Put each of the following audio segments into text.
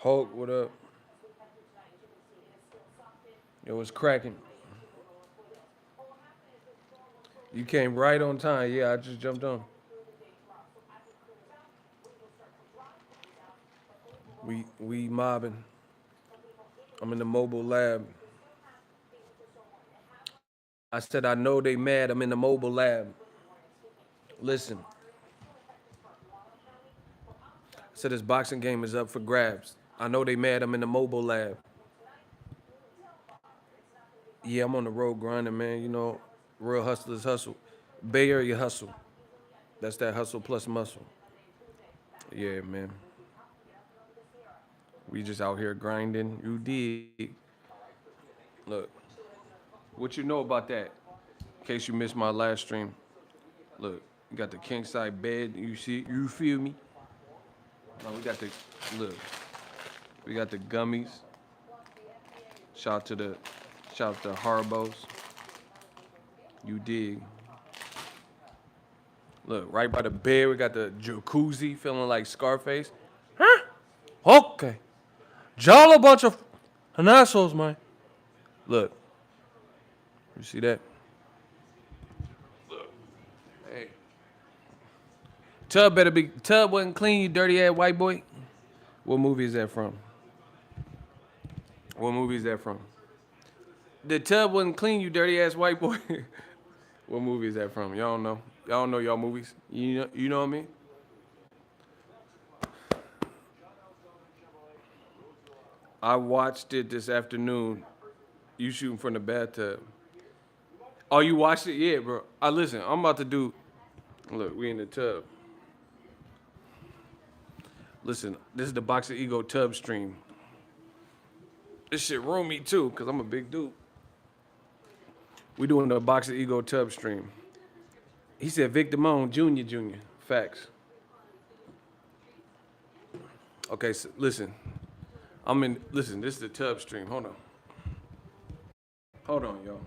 Hulk, what up? It was cracking. You came right on time. Yeah, I just jumped on. We mobbing. I'm in the mobile lab. I said I know they mad. I'm in the mobile lab. Listen, I said this boxing game is up for grabs. I know they mad. I'm in the mobile lab. Yeah, I'm on the road grinding, man. You know, real hustlers hustle. Bay Area hustle. That's that hustle plus muscle. Yeah, man. We just out here grinding. You dig. Look, what you know about that? In case you missed my last stream. Look, you got the king side bed. You see, you feel me? No, we got the look. We got the gummies. Shout out to Harbos. You dig. Look, right by the bed, we got the jacuzzi, feeling like Scarface. Huh? Okay. Y'all a bunch of assholes, man. Look, you see that? Look, hey. Tub wasn't clean, you dirty ass white boy. What movie is that from? What movie is that from? The tub wasn't clean, you dirty ass white boy. What movie is that from? Y'all don't know. Y'all don't know y'all movies. You know what I mean? I watched it this afternoon. You shooting from the bathtub. Oh, you watched it? Yeah, bro. Listen, I'm about to do. Look, we in the tub. Listen, this is the Boxingego tub stream. This shit roomy too, cause I'm a big dude. We doing the Boxingego tub stream. He said Victor Moan, Jr. Facts. Okay, so listen. Listen, this is the tub stream. Hold on. Hold on, y'all.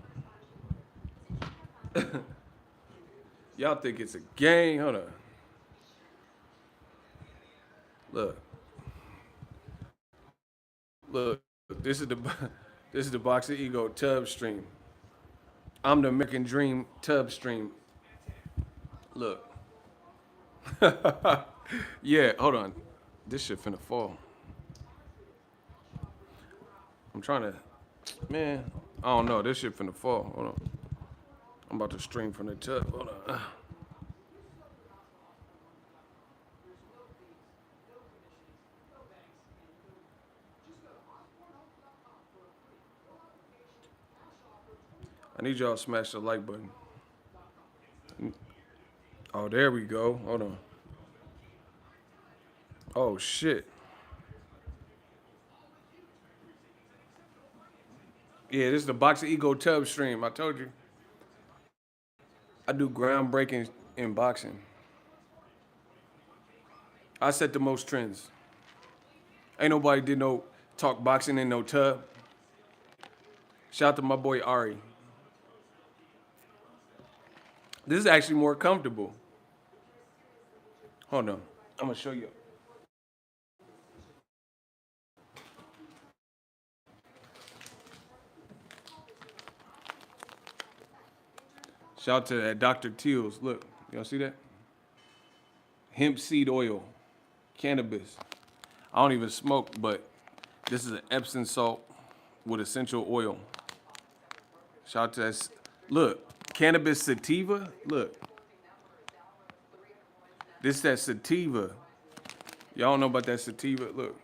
Y'all think it's a game? Hold on. Look. Look, this is the Boxingego tub stream. I'm the American Dream tub stream. Look. Yeah, hold on. This shit finna fall. I'm trying to, man, I don't know. This shit finna fall. Hold on. I'm about to stream from the tub. Hold on. I need y'all to smash the like button. Oh, there we go. Hold on. Oh, shit. Yeah, this is the Boxingego tub stream. I told you. I do groundbreaking in boxing. I set the most trends. Ain't nobody did no talk boxing in no tub. Shout out to my boy Ari. This is actually more comfortable. Hold on. I'm gonna show you. Shout out to that Dr. Teals. Look, y'all see that? Hemp seed oil, cannabis. I don't even smoke, but this is an Epsom salt with essential oil. Shout out to that. Look, cannabis sativa. Look, this is that sativa. Y'all don't know about that sativa. Look,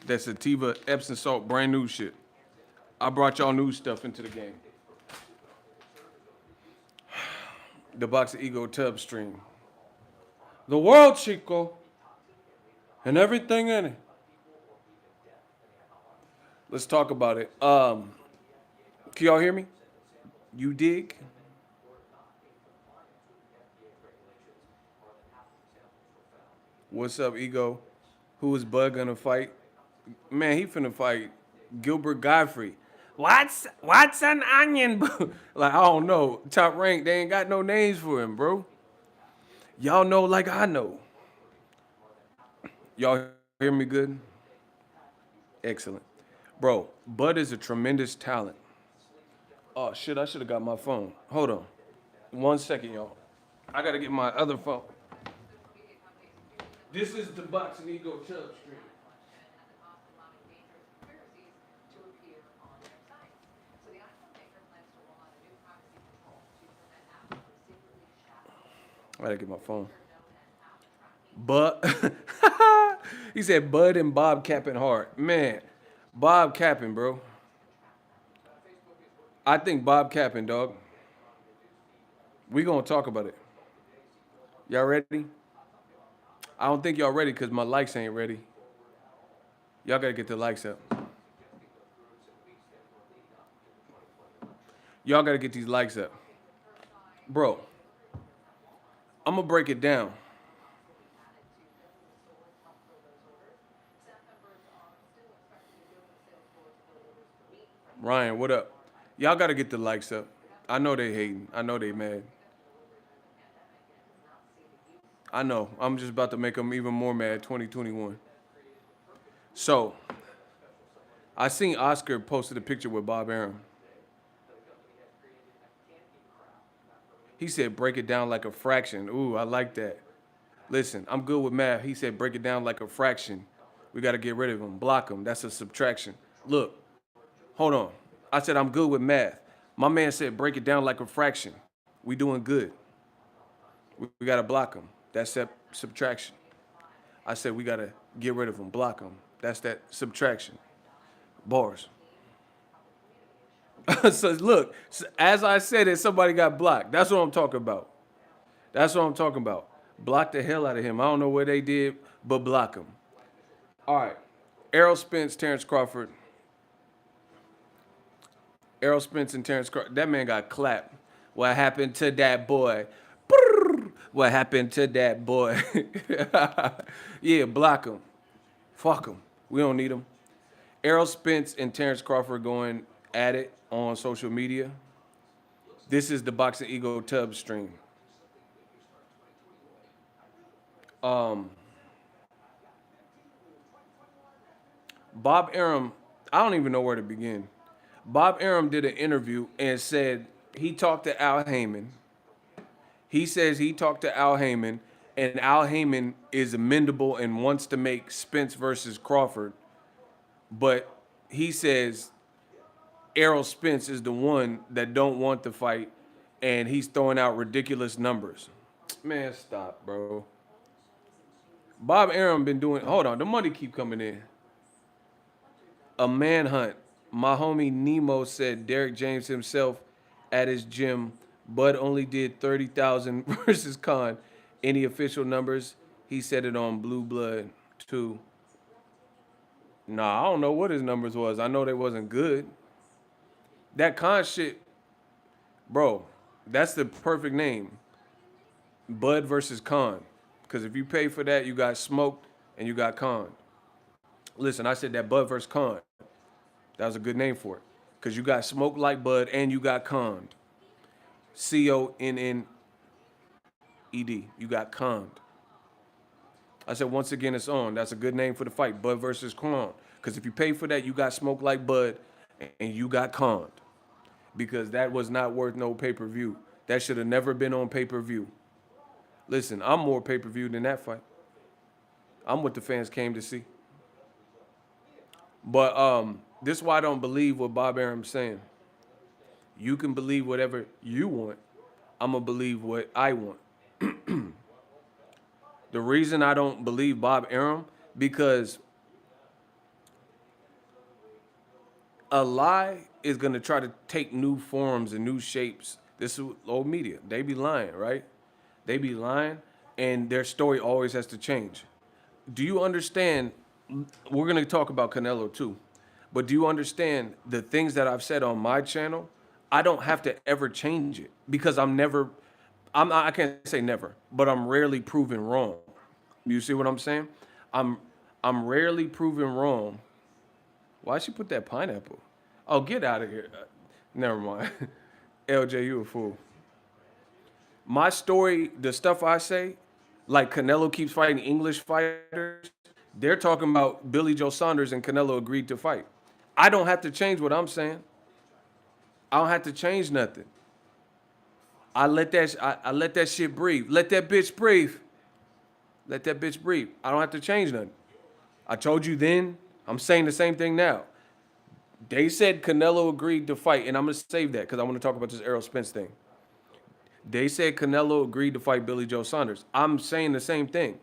that sativa Epsom salt, brand new shit. I brought y'all new stuff into the game. The Boxingego tub stream. The world, Chico, and everything in it. Let's talk about it. Can y'all hear me? You dig? What's up, Ego? Who is Bud gonna fight? Man, he finna fight Gilbert Godfrey. What's an onion? Like, I don't know. Top rank, they ain't got no names for him, bro. Y'all know like I know. Y'all hear me good? Excellent. Bro, Bud is a tremendous talent. Oh shit, I should have got my phone. Hold on. 1 second, y'all. I gotta get my other phone. This is the Boxingego Chub stream. I gotta get my phone. But he said Bud and Bob capping hard. Man, Bob capping, bro. I think Bob capping, dog. We gonna talk about it. Y'all ready? I don't think y'all ready because my likes ain't ready. Y'all gotta get the likes up. Y'all gotta get these likes up. Bro, I'm gonna break it down. Ryan, what up? Y'all gotta get the likes up. I know they hating. I know they mad. I know. I'm just about to make them even more mad. 2021. So, I seen Oscar posted a picture with Bob Arum. He said, break it down like a fraction. Ooh, I like that. Listen, I'm good with math. He said, break it down like a fraction. We got to get rid of him, block him. That's a subtraction. Look, hold on. I said, I'm good with math. My man said, break it down like a fraction. We doing good. We got to block him. That's that subtraction. I said, we got to get rid of him, block him. That's that subtraction. Bars. So look, as I said it, somebody got blocked. That's what I'm talking about. That's what I'm talking about. Block the hell out of him. I don't know what they did, but block him. All right. Errol Spence, Terrence Crawford. Errol Spence and Terrence Crawford. That man got clapped. What happened to that boy? What happened to that boy? Yeah, block him. Fuck him. We don't need him. Errol Spence and Terrence Crawford going at it on social media. This is the Boxingego Tub stream. Bob Arum, I don't even know where to begin. Bob Arum did an interview and said he talked to Al Heyman. He says he talked to Al Heyman, and Al Heyman is amendable and wants to make Spence versus Crawford. But he says Errol Spence is the one that don't want the fight, and he's throwing out ridiculous numbers. Man, stop, bro. Bob Arum been doing, hold on, the money keep coming in. A manhunt. My homie Nemo said Derek James himself at his gym. Bud only did 30,000 versus Khan. Any official numbers? He said it on Blue Blood too. Nah, I don't know what his numbers was. I know they wasn't good. That Khan shit, bro, that's the perfect name. Bud versus Khan. Because if you pay for that, you got smoked and you got conned. Listen, I said that Bud versus Khan. That was a good name for it. Because you got smoked like Bud and you got conned. CONNED. You got conned. I said, once again, it's on. That's a good name for the fight, Bud versus Khan. Because if you pay for that, you got smoked like Bud and you got conned. Because that was not worth no pay-per-view. That should have never been on pay-per-view. Listen, I'm more pay-per-view than that fight. I'm what the fans came to see. But this is why I don't believe what Bob Arum's saying. You can believe whatever you want. I'm going to believe what I want. The reason I don't believe Bob Arum, because a lie is going to try to take new forms and new shapes. This is old media. They be lying, right? They be lying, and their story always has to change. Do you understand? We're going to talk about Canelo too. But do you understand the things that I've said on my channel? I don't have to ever change it because I can't say never, but I'm rarely proven wrong. You see what I'm saying? I'm rarely proven wrong. Why'd she put that pineapple? Oh, get out of here. Never mind. LJ, you a fool. My story, the stuff I say, like Canelo keeps fighting English fighters, they're talking about Billy Joe Saunders and Canelo agreed to fight. I don't have to change what I'm saying. I don't have to change nothing. I let that shit breathe. Let that bitch breathe. Let that bitch breathe. I don't have to change nothing. I told you then. I'm saying the same thing now. They said Canelo agreed to fight, and I'm gonna save that because I want to talk about this Errol Spence thing. They said Canelo agreed to fight Billy Joe Saunders. I'm saying the same thing.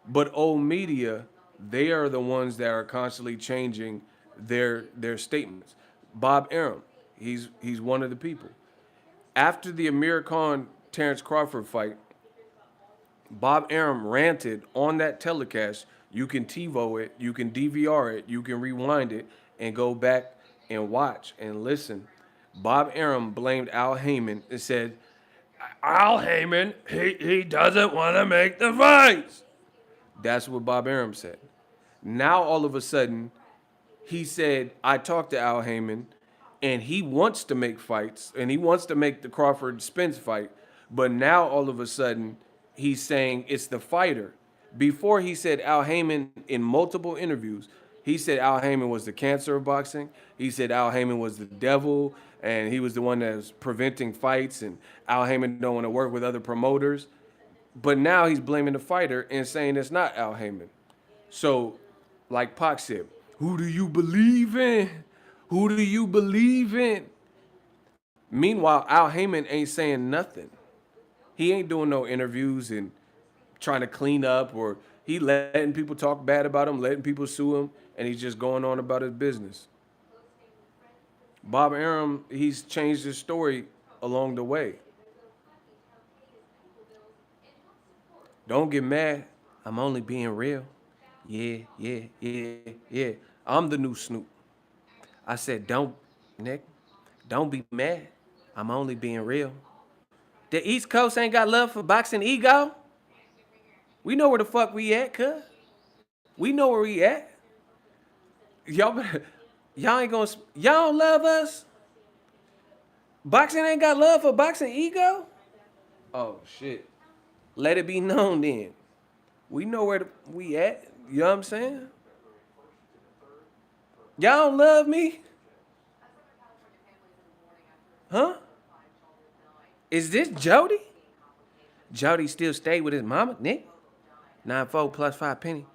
But old media, they are the ones that are constantly changing their statements. Bob Arum, he's one of the people. After the Amir Khan Terrence Crawford fight, Bob Arum ranted on that telecast. You can TiVo it, you can DVR it, you can rewind it, and go back and watch and listen. Bob Arum blamed Al Heyman and said, Al Heyman, he doesn't want to make the fights. That's what Bob Arum said. Now all of a sudden, he said, I talked to Al Heyman, and he wants to make fights, and he wants to make the Crawford Spence fight, but now all of a sudden, he's saying it's the fighter. Before he said Al Heyman in multiple interviews, he said Al Heyman was the cancer of boxing. He said Al Heyman was the devil, and he was the one that was preventing fights, and Al Heyman don't want to work with other promoters. But now he's blaming the fighter and saying it's not Al Heyman. So, like Pac said, who do you believe in? Who do you believe in? Meanwhile, Al Heyman ain't saying nothing. He ain't doing no interviews and trying to clean up, or he letting people talk bad about him, letting people sue him, and he's just going on about his business. Bob Arum, he's changed his story along the way. Don't get mad. I'm only being real. Yeah. I'm the new Snoop. I said, Nick, don't be mad. I'm only being real. The East Coast ain't got love for Boxingego. We know where the fuck we at, cuz. We know where we at. Y'all ain't gonna, y'all don't love us? Boxing ain't got love for Boxingego? Oh, shit. Let it be known then. We know where we at. You know what I'm saying? Y'all don't love me? Huh? Is this Jody? Jody still stay with his mama, Nick? 9-4 plus 5 penny.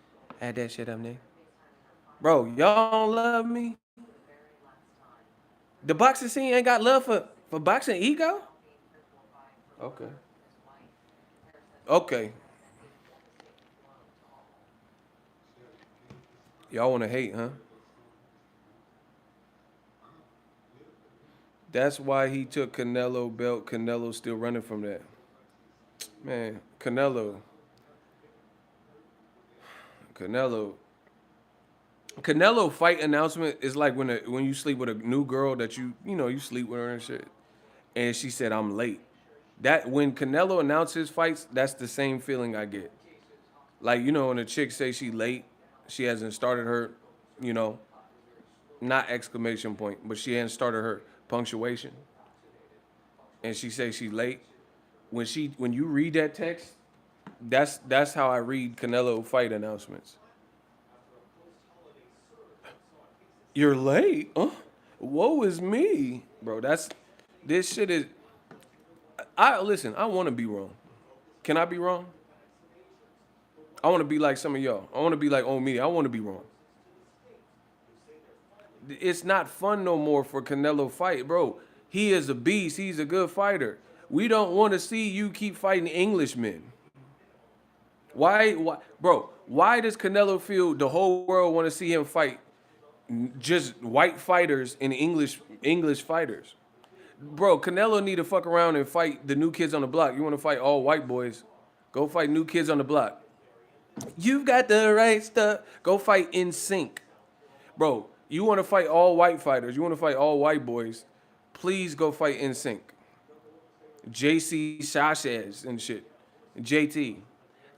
Add that shit up, Nick. Bro, y'all don't love me? The boxing scene ain't got love for Boxingego? Okay. Okay. Y'all want to hate, huh? That's why he took Canelo belt. Canelo's still running from that. Man, Canelo fight announcement is like when you sleep with a new girl that you sleep with her and shit. And she said, I'm late. That when Canelo announced his fights, that's the same feeling I get. Like, when a chick say she late, she hasn't started her, not exclamation point, but she hasn't started her punctuation. And she say she late. When you read that text, that's how I read Canelo fight announcements. You're late? Huh? Woe is me. Bro, this shit is listen, I want to be wrong. Can I be wrong? I want to be like some of y'all. I want to be like old me. I want to be wrong. It's not fun no more for Canelo fight, bro. He is a beast. He's a good fighter. We don't want to see you keep fighting Englishmen. Why, bro? Why does Canelo feel the whole world want to see him fight just white fighters and English fighters? Bro, Canelo need to fuck around and fight the new kids on the block. You want to fight all white boys? Go fight new kids on the block. You've got the right stuff. Go fight in sync. Bro, you want to fight all white fighters. You want to fight all white boys. Please go fight in sync. JC Sashes and shit. JT.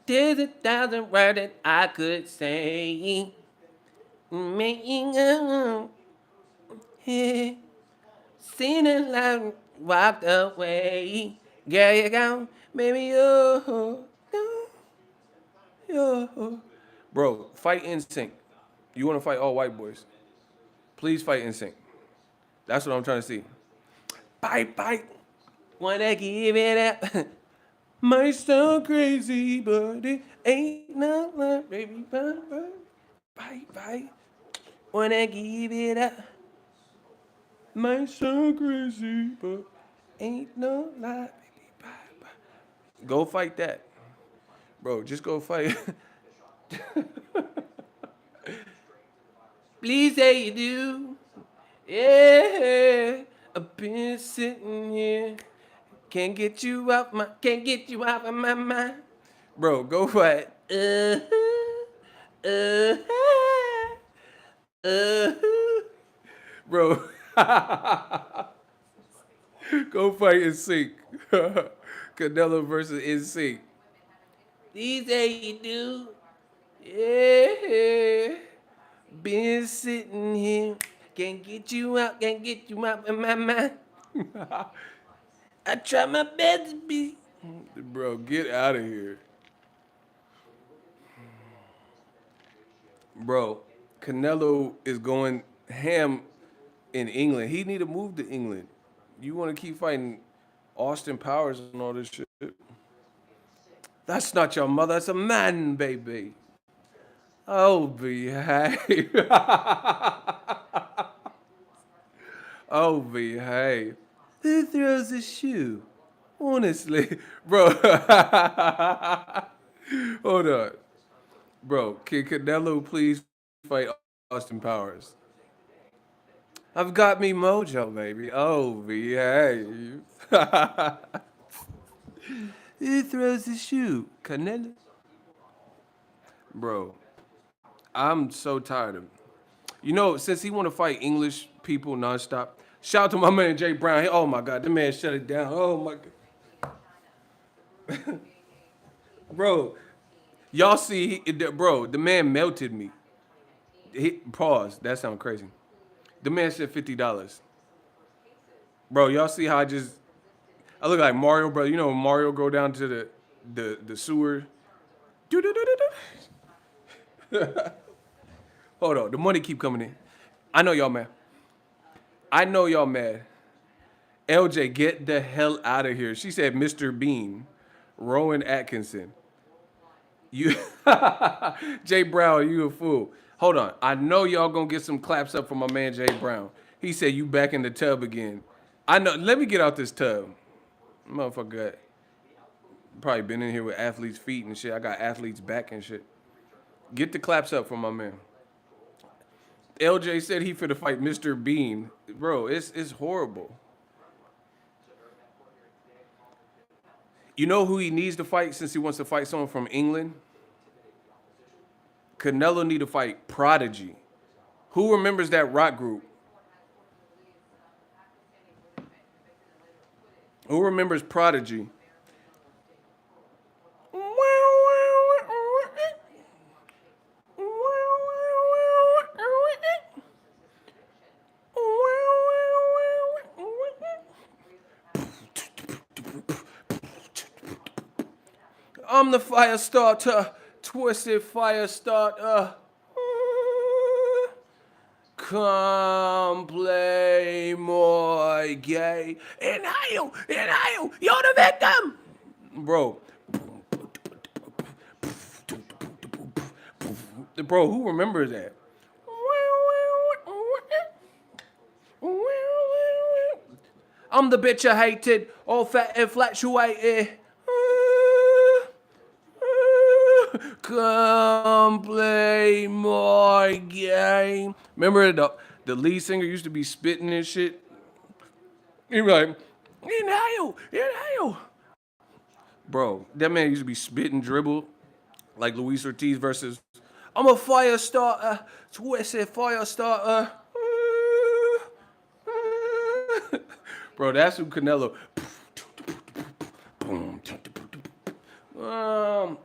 There's 1,000 words that I could say. Making a seen it loud, walked away. Girl, you go, baby, yo. Bro, fight in sync. You want to fight all white boys? Please fight in sync. That's what I'm trying to see. Bite. Wanna give it up. Might sound crazy, but it ain't no love, baby. Bite. Wanna give it up. Might sound crazy, but ain't no lie, baby. Bye. Go fight that. Bro, just go fight. Please say you do. Yeah. I've been sitting here. Can't get you out of my mind. Bro, go fight. Bro. Go fight in sync. Canelo versus in sync. These say you do. Yeah. Been sitting here. Can't get you out of my mind. I try my best to be. Bro, get out of here. Bro, Canelo is going ham in England. He need to move to England. You want to keep fighting Austin Powers and all this shit? That's not your mother. That's a man, baby. Oh, behave. Oh, behave. Who throws a shoe? Honestly, bro. Hold on. Bro, can Canelo please fight Austin Powers? I've got me mojo, baby. Oh, behave. Who throws the shoe? Canelo? Bro, I'm so tired of it. You know, since he want to fight English people nonstop, shout out to my man Jay Brown. Oh my God, the man shut it down. Oh my God. Bro, y'all see, bro, the man melted me. Pause, that sounds crazy. The man said $50. Bro, y'all see how I look like Mario, bro. You know when Mario go down to the sewer? Hold on, the money keep coming in. I know y'all mad. LJ, get the hell out of here. She said Mr. Bean, Rowan Atkinson. You, Jay Brown, you a fool. Hold on, I know y'all gonna get some claps up for my man Jay Brown. He said you back in the tub again. I know, let me get out this tub. Motherfucker probably been in here with athletes' feet and shit. I got athletes' back and shit. Get the claps up for my man. LJ said he finna fight Mr. Bean. Bro, it's horrible. You know who he needs to fight since he wants to fight someone from England? Canelo need to fight Prodigy. Who remembers that rock group? Who remembers Prodigy? I'm the fire starter, twisted fire starter. Come play more gay. Inhale, you're the victim. Bro. Bro, who remembers that? I'm the bitch I hated, all fat infatuated. Come play my game. Remember the lead singer used to be spitting and shit? He'd be like, inhale. Bro, that man used to be spitting dribble like Luis Ortiz versus I'm a fire starter, twisted fire starter. Bro, that's who Canelo.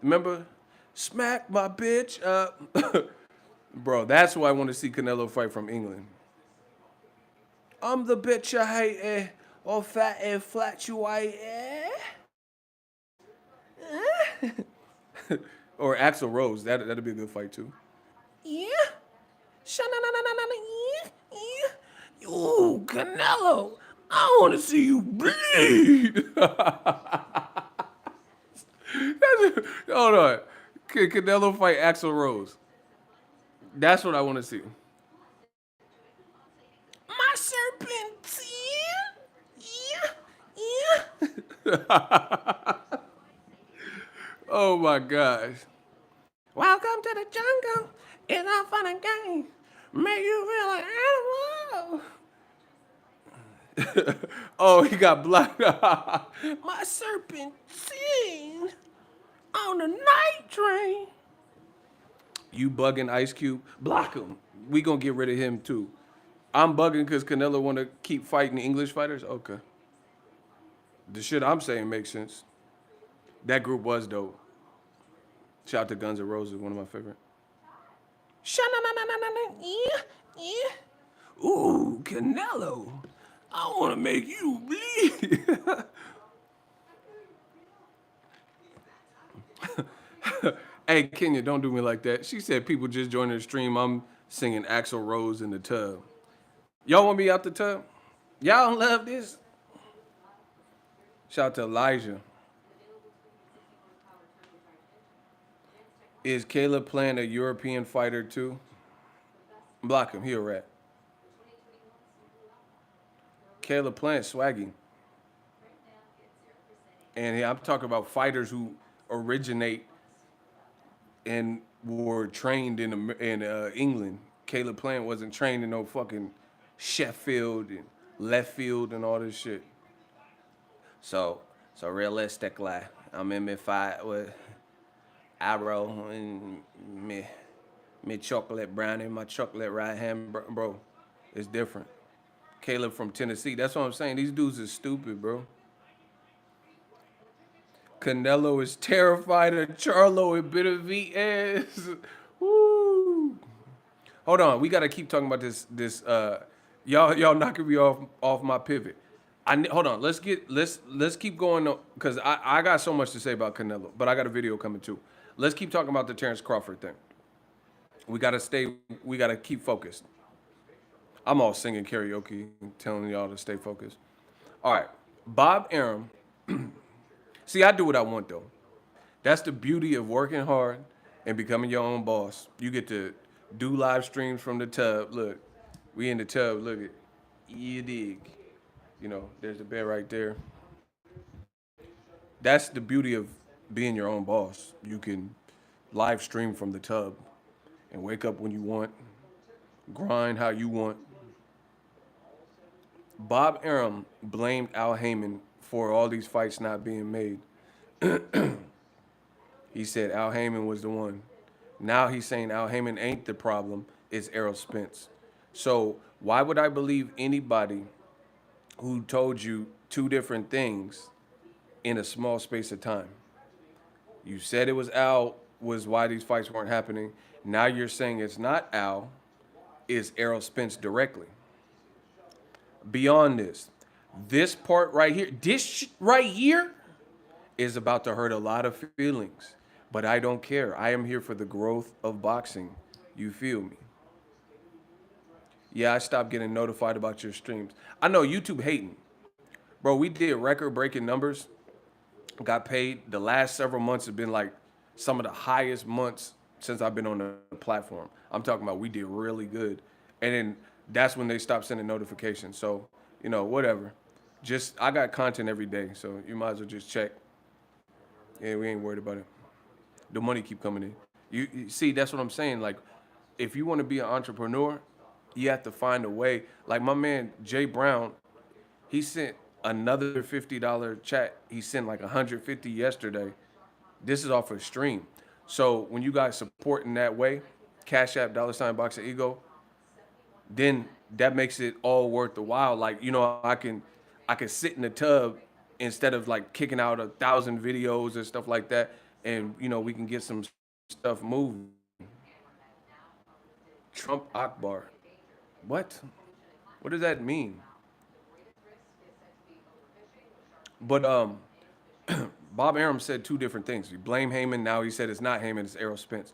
Remember? Smack my bitch up. Bro, that's why I want to see Canelo fight from England. I'm the bitch you hate, or fat and fluctuate, Or Axl Rose, that'd be a good fight too. Yeah. Yeah. Ooh, Canelo, I want to see you bleed. Hold on. Canelo fight Axl Rose. That's what I want to see. My serpentine. Yeah. Oh my gosh. Welcome to the jungle. It's a fun and game. Make you feel an animal. Oh, he got blocked. My serpentine on the night train. You bugging Ice Cube? Block him. We gonna get rid of him too. I'm bugging because Canelo want to keep fighting English fighters? Okay. The shit I'm saying makes sense. That group was dope. Shout out to Guns N' Roses, one of my favorite. Ooh, Canelo, I want to make you bleed. Hey, Kenya, don't do me like that. She said people just joined the stream. I'm singing Axl Rose in the tub. Y'all want me out the tub? Y'all love this? Shout out to Elijah. Is Caleb playing a European fighter too? Block him, he a rat. Caleb playing swaggy. And I'm talking about fighters who originate and were trained in England. Caleb Plant wasn't trained in no fucking Sheffield and left field and all this shit. So realistically, I'm in my fight with Arum and me chocolate brownie, my chocolate right hand, bro. It's different. Caleb from Tennessee. That's what I'm saying. These dudes are stupid, bro. Canelo is terrified of Charlo and Benavidez. Woo. Hold on, we gotta keep talking about this. Y'all knocking me off my pivot. Hold on. Let's keep going because I got so much to say about Canelo, but I got a video coming too. Let's keep talking about the Terrence Crawford thing. We gotta keep focused. I'm all singing karaoke, telling y'all to stay focused. All right, Bob Arum. See, I do what I want though. That's the beauty of working hard and becoming your own boss. You get to do live streams from the tub. Look, we in the tub. Look at you dig. You know, there's the bed right there. That's the beauty of being your own boss. You can live stream from the tub and wake up when you want, grind how you want. Bob Arum blamed Al Heyman for all these fights not being made. He said Al Heyman was the one. Now he's saying Al Heyman ain't the problem, it's Errol Spence. So why would I believe anybody who told you two different things in a small space of time? You said it was Al was why these fights weren't happening. Now you're saying it's not Al, it's Errol Spence directly. Beyond this part right here, right here is about to hurt a lot of feelings. But I don't care. I am here for the growth of boxing. You feel me? Yeah, I stopped getting notified about your streams. I know YouTube hating. Bro, we did record-breaking numbers. Got paid. The last several months have been like some of the highest months since I've been on the platform. I'm talking about we did really good. And then that's when they stopped sending notifications. So, you know, whatever. I got content every day, so you might as well just check. Yeah, we ain't worried about it. The money keep coming in. You see, that's what I'm saying. Like, if you want to be an entrepreneur, you have to find a way. Like my man Jay Brown, he sent another $50 chat. He sent like 150 yesterday. This is off a stream. So when you guys support in that way, CashApp, $Boxingego, then that makes it all worth the while. Like, you know, I can sit in the tub instead of like kicking out 1,000 videos and stuff like that. and we can get some stuff moving. Trump Akbar. What? What does that mean? But Bob Arum said two different things. You blame Heyman, now he said it's not Heyman, it's Errol Spence.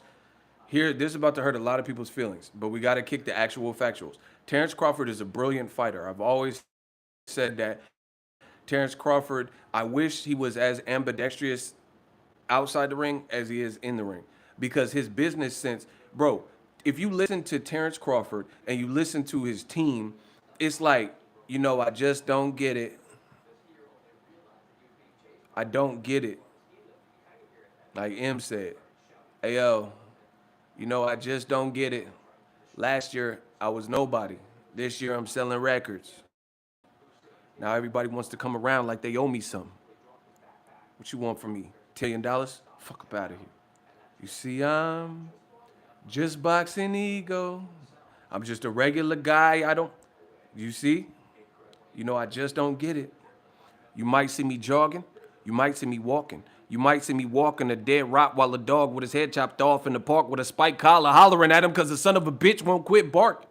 Here, this is about to hurt a lot of people's feelings, but we got to kick the actual factuals. Terrence Crawford is a brilliant fighter. I've always said that. Terrence Crawford, I wish he was as ambidextrous outside the ring as he is in the ring, because his business sense, bro, if you listen to Terrence Crawford and you listen to his team, it's like, I just don't get it. I don't get it. Like M said, hey, yo, I just don't get it. Last year, I was nobody. This year, I'm selling records. Now everybody wants to come around like they owe me something. What you want from me? $1 billion? Fuck up out of here. You see, I'm just Boxingego. I'm just a regular guy. You see? I just don't get it. You might see me jogging. You might see me walking. You might see me walking a dead Rottweiler dog with his head chopped off in the park with a spike collar, hollering at him because the son of a bitch won't quit barking.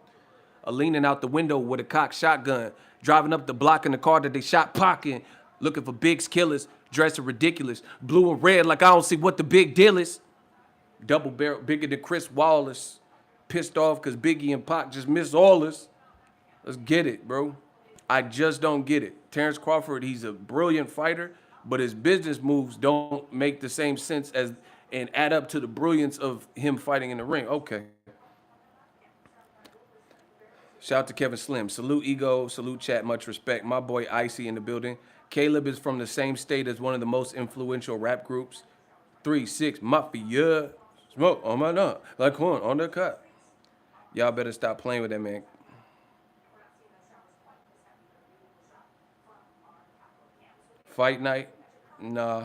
Or leaning out the window with a cocked shotgun, driving up the block in the car that they shot pocketing, looking for Big's killers, dressing ridiculous, blue and red like I don't see what the big deal is. Double barrel, bigger than Chris Wallace, pissed off because Biggie and Pac just missed all this. Let's get it, bro. I just don't get it. Terrence Crawford, he's a brilliant fighter, but his business moves don't make the same sense as and add up to the brilliance of him fighting in the ring. Okay. Shout out to Kevin Slim. Salute Ego, salute chat, much respect. My boy Icy in the building. Caleb is from the same state as one of the most influential rap groups. 3-6 Mafia. Smoke on my nut. Like corn on the cut. Y'all better stop playing with that, man. Fight night? Nah.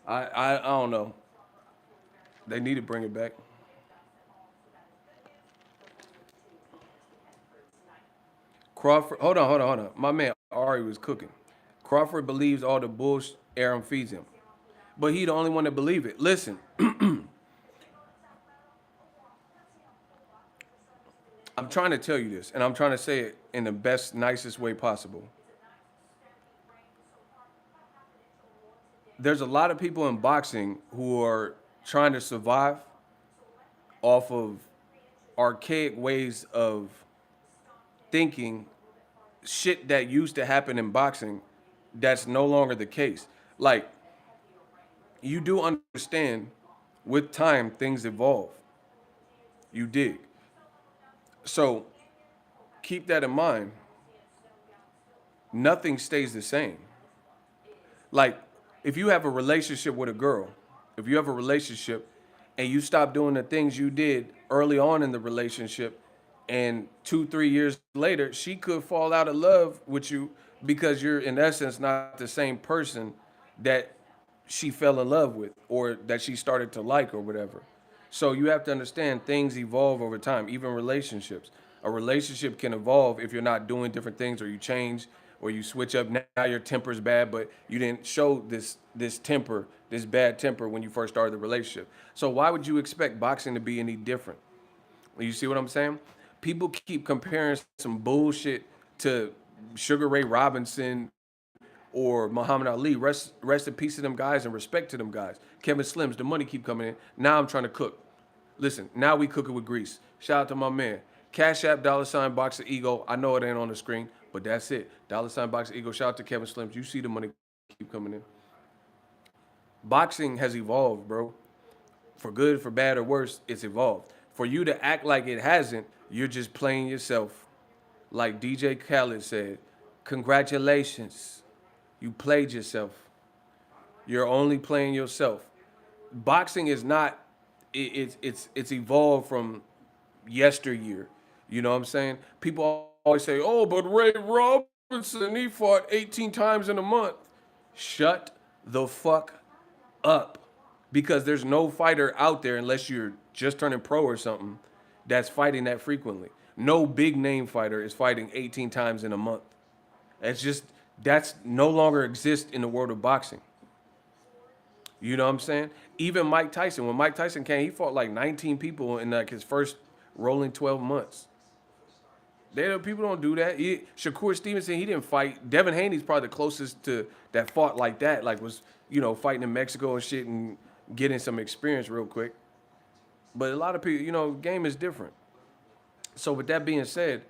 I don't know. They need to bring it back. Crawford, hold on. My man Ari was cooking. Crawford believes all the bullshit Arum feeds him, but he the only one that believe it. Listen, I'm trying to tell you this, and I'm trying to say it in the best, nicest way possible. There's a lot of people in boxing who are trying to survive off of archaic ways of thinking, shit that used to happen in boxing that's no longer the case. Like, you do understand with time things evolve. You dig. So keep that in mind. Nothing stays the same. Like, if you have a relationship with a girl, if you have a relationship and you stop doing the things you did early on in the relationship, and 2-3 years later, she could fall out of love with you because you're in essence not the same person that she fell in love with or that she started to like or whatever. So you have to understand things evolve over time, even relationships. A relationship can evolve if you're not doing different things or you change or you switch up. Now your temper's bad, but you didn't show this temper, this bad temper when you first started the relationship. So why would you expect boxing to be any different? You see what I'm saying? People keep comparing some bullshit to Sugar Ray Robinson or Muhammad Ali. Rest in peace to them guys and respect to them guys. Kevin Slims, the money keep coming in. Now I'm trying to cook. Listen, now we cooking with grease. Shout out to my man. Cash App, $Boxingego. I know it ain't on the screen, but that's it. $Boxingego. Shout out to Kevin Slims. You see the money keep coming in. Boxing has evolved, bro. For good, for bad, or worse, it's evolved. For you to act like it hasn't, you're just playing yourself. Like DJ Khaled said, congratulations. You played yourself. You're only playing yourself. Boxing is not, it's evolved from yesteryear. You know what I'm saying? People always say, oh, but Ray Robinson, he fought 18 times in a month. Shut the fuck up. Because there's no fighter out there, unless you're just turning pro or something, that's fighting that frequently. No big name fighter is fighting 18 times in a month. That's no longer exists in the world of boxing. You know what I'm saying? Even Mike Tyson, when Mike Tyson came, he fought like 19 people in like his first rolling 12 months. People don't do that. Shakur Stevenson, he didn't fight. Devin Haney's probably the closest to that fought like that, like was, fighting in Mexico and shit and getting some experience real quick. But a lot of people, game is different. So with that being said,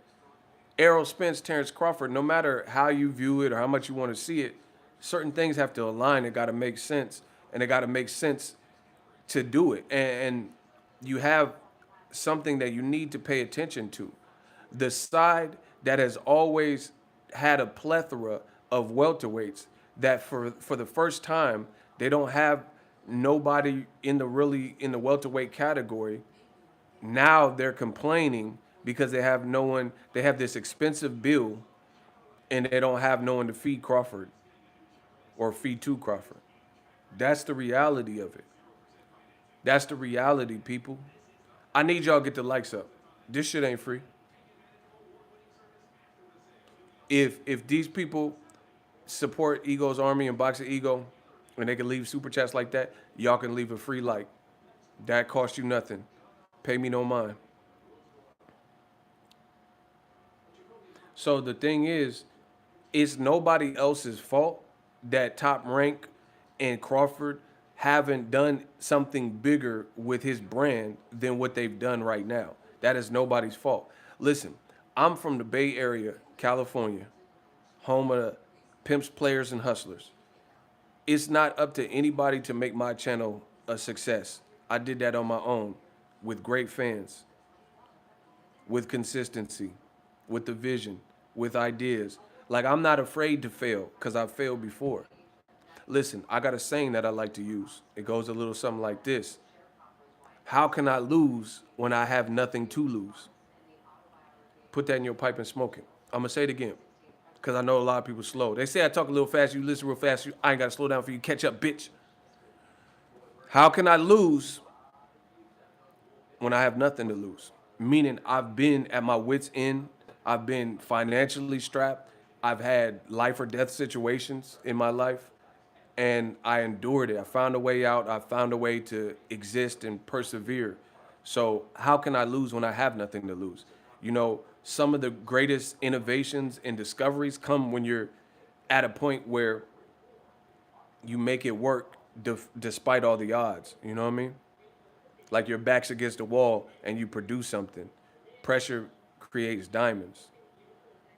Errol Spence, Terrence Crawford, no matter how you view it or how much you want to see it, certain things have to align. It got to make sense, and it got to make sense to do it. And you have something that you need to pay attention to. The side that has always had a plethora of welterweights that for the first time, they don't have nobody in the welterweight category. Now they're complaining because they have no one, they have this expensive bill and they don't have no one to feed Crawford or feed to Crawford. That's the reality of it. That's the reality, people. I need y'all to get the likes up. This shit ain't free. If these people support Ego's Army and Boxingego and they can leave super chats like that, y'all can leave a free like. That costs you nothing. Pay me no mind. So the thing is, it's nobody else's fault that Top Rank and Crawford haven't done something bigger with his brand than what they've done right now. That is nobody's fault. Listen, I'm from the Bay Area, California, home of the pimps, players, and hustlers. It's not up to anybody to make my channel a success. I did that on my own with great fans, with consistency, with the vision, with ideas. Like, I'm not afraid to fail because I've failed before. Listen, I got a saying that I like to use. It goes a little something like this. How can I lose when I have nothing to lose? Put that in your pipe and smoke it. I'm going to say it again because I know a lot of people slow. They say I talk a little fast, you listen real fast. I ain't got to slow down for you. Catch up, bitch. How can I lose when I have nothing to lose? Meaning I've been at my wit's end. I've been financially strapped. I've had life or death situations in my life, and I endured it. I found a way out. I found a way to exist and persevere. So how can I lose when I have nothing to lose? You know, some of the greatest innovations and discoveries come when you're at a point where you make it work despite all the odds. You know what I mean? Like your back's against the wall and you produce something. Pressure creates diamonds.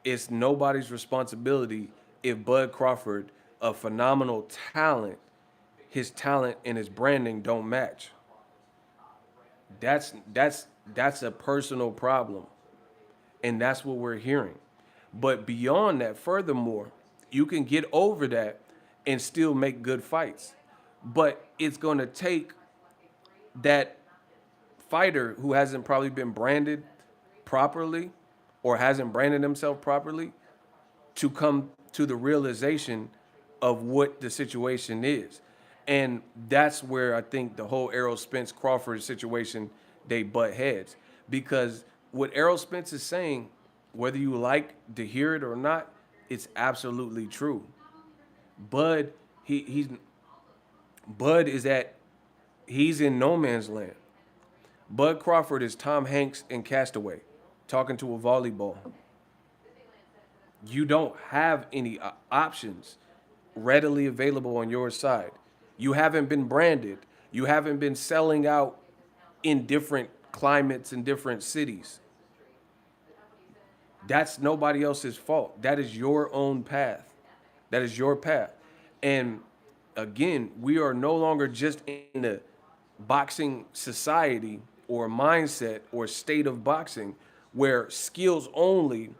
It's nobody's responsibility if Bud Crawford, a phenomenal talent, his talent and his branding don't match. That's a personal problem. And that's what we're hearing. But beyond that, furthermore, you can get over that and still make good fights. But it's going to take that fighter who hasn't probably been branded properly or hasn't branded himself properly to come to the realization of what the situation is. And that's where I think the whole Errol Spence Crawford situation, they butt heads. Because what Errol Spence is saying, whether you like to hear it or not, it's absolutely true. Bud, he's in no man's land. Bud Crawford is Tom Hanks in Castaway, talking to a volleyball. You don't have any options readily available on your side. You haven't been branded. You haven't been selling out in different climates and different cities. That's nobody else's fault. That is your own path. That is your path. And again, we are no longer just in the boxing society or mindset or state of boxing where skills only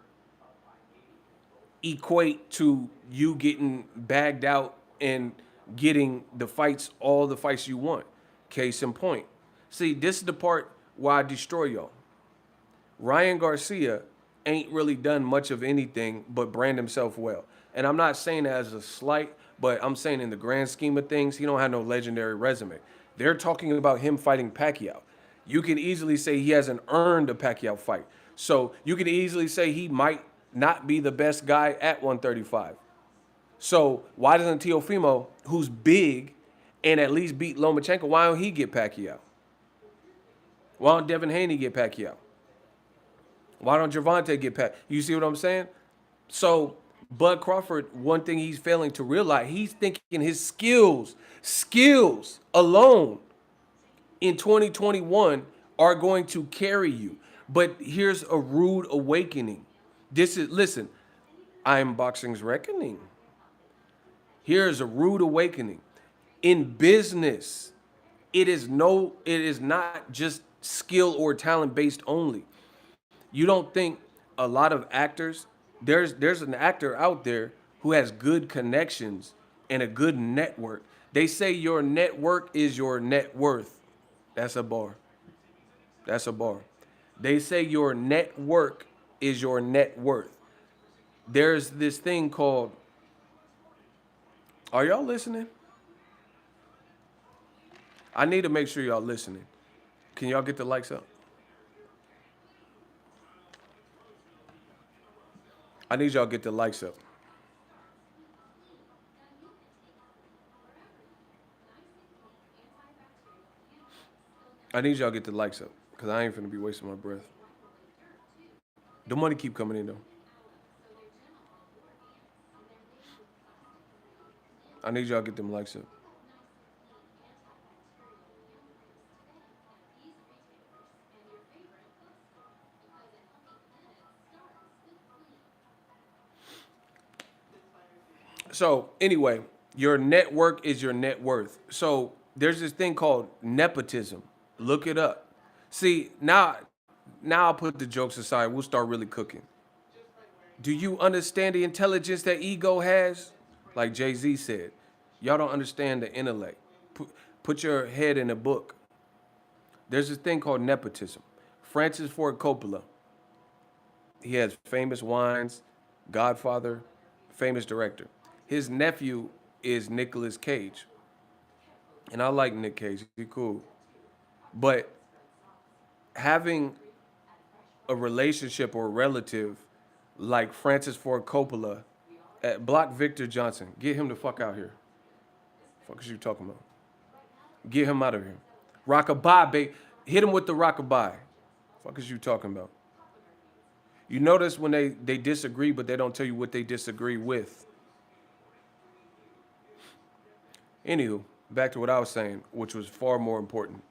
equate to you getting bagged out and getting all the fights you want. Case in point. See, this is the part why I destroy y'all. Ryan Garcia ain't really done much of anything but brand himself well. And I'm not saying that as a slight, but I'm saying in the grand scheme of things, he don't have no legendary resume. They're talking about him fighting Pacquiao. You can easily say he hasn't earned a Pacquiao fight. So you can easily say he might not be the best guy at 135. So why doesn't Teofimo, who's big and at least beat Lomachenko, why don't he get Pacquiao? Why don't Devin Haney get Pacquiao? Why don't Gervonta get Pacquiao? You see what I'm saying? So Bud Crawford, one thing he's failing to realize, he's thinking his skills alone in 2021 are going to carry you. But here's a rude awakening. Listen, I am boxing's reckoning. Here's a rude awakening. In business, it is not just skill or talent based only. You don't think a lot of actors, there's an actor out there who has good connections and a good network. They say your network is your net worth. That's a bar. That's a bar. They say your network is your net worth. There's this thing called, are y'all listening? I need to make sure y'all listening. Can y'all get the likes up? I need y'all to get the likes up. I need y'all to get the likes up because I ain't finna be wasting my breath. The money keep coming in though. I need y'all to get them likes up. So anyway, your network is your net worth. So there's this thing called nepotism. Look it up. See, now I'll put the jokes aside. We'll start really cooking. Do you understand the intelligence that ego has? Like Jay-Z said, y'all don't understand the intellect. Put your head in a book. There's this thing called nepotism. Francis Ford Coppola, he has famous wines, Godfather, famous director. His nephew is Nicolas Cage. And I like Nick Cage. He's cool. But having a relationship or a relative like Francis Ford Coppola, block Victor Johnson. Get him the fuck out here. Fuck is you talking about? Get him out of here. Rockabye, babe. Hit him with the rockabye. Fuck is you talking about? You notice when they disagree, but they don't tell you what they disagree with. Anywho, back to what I was saying, which was far more important.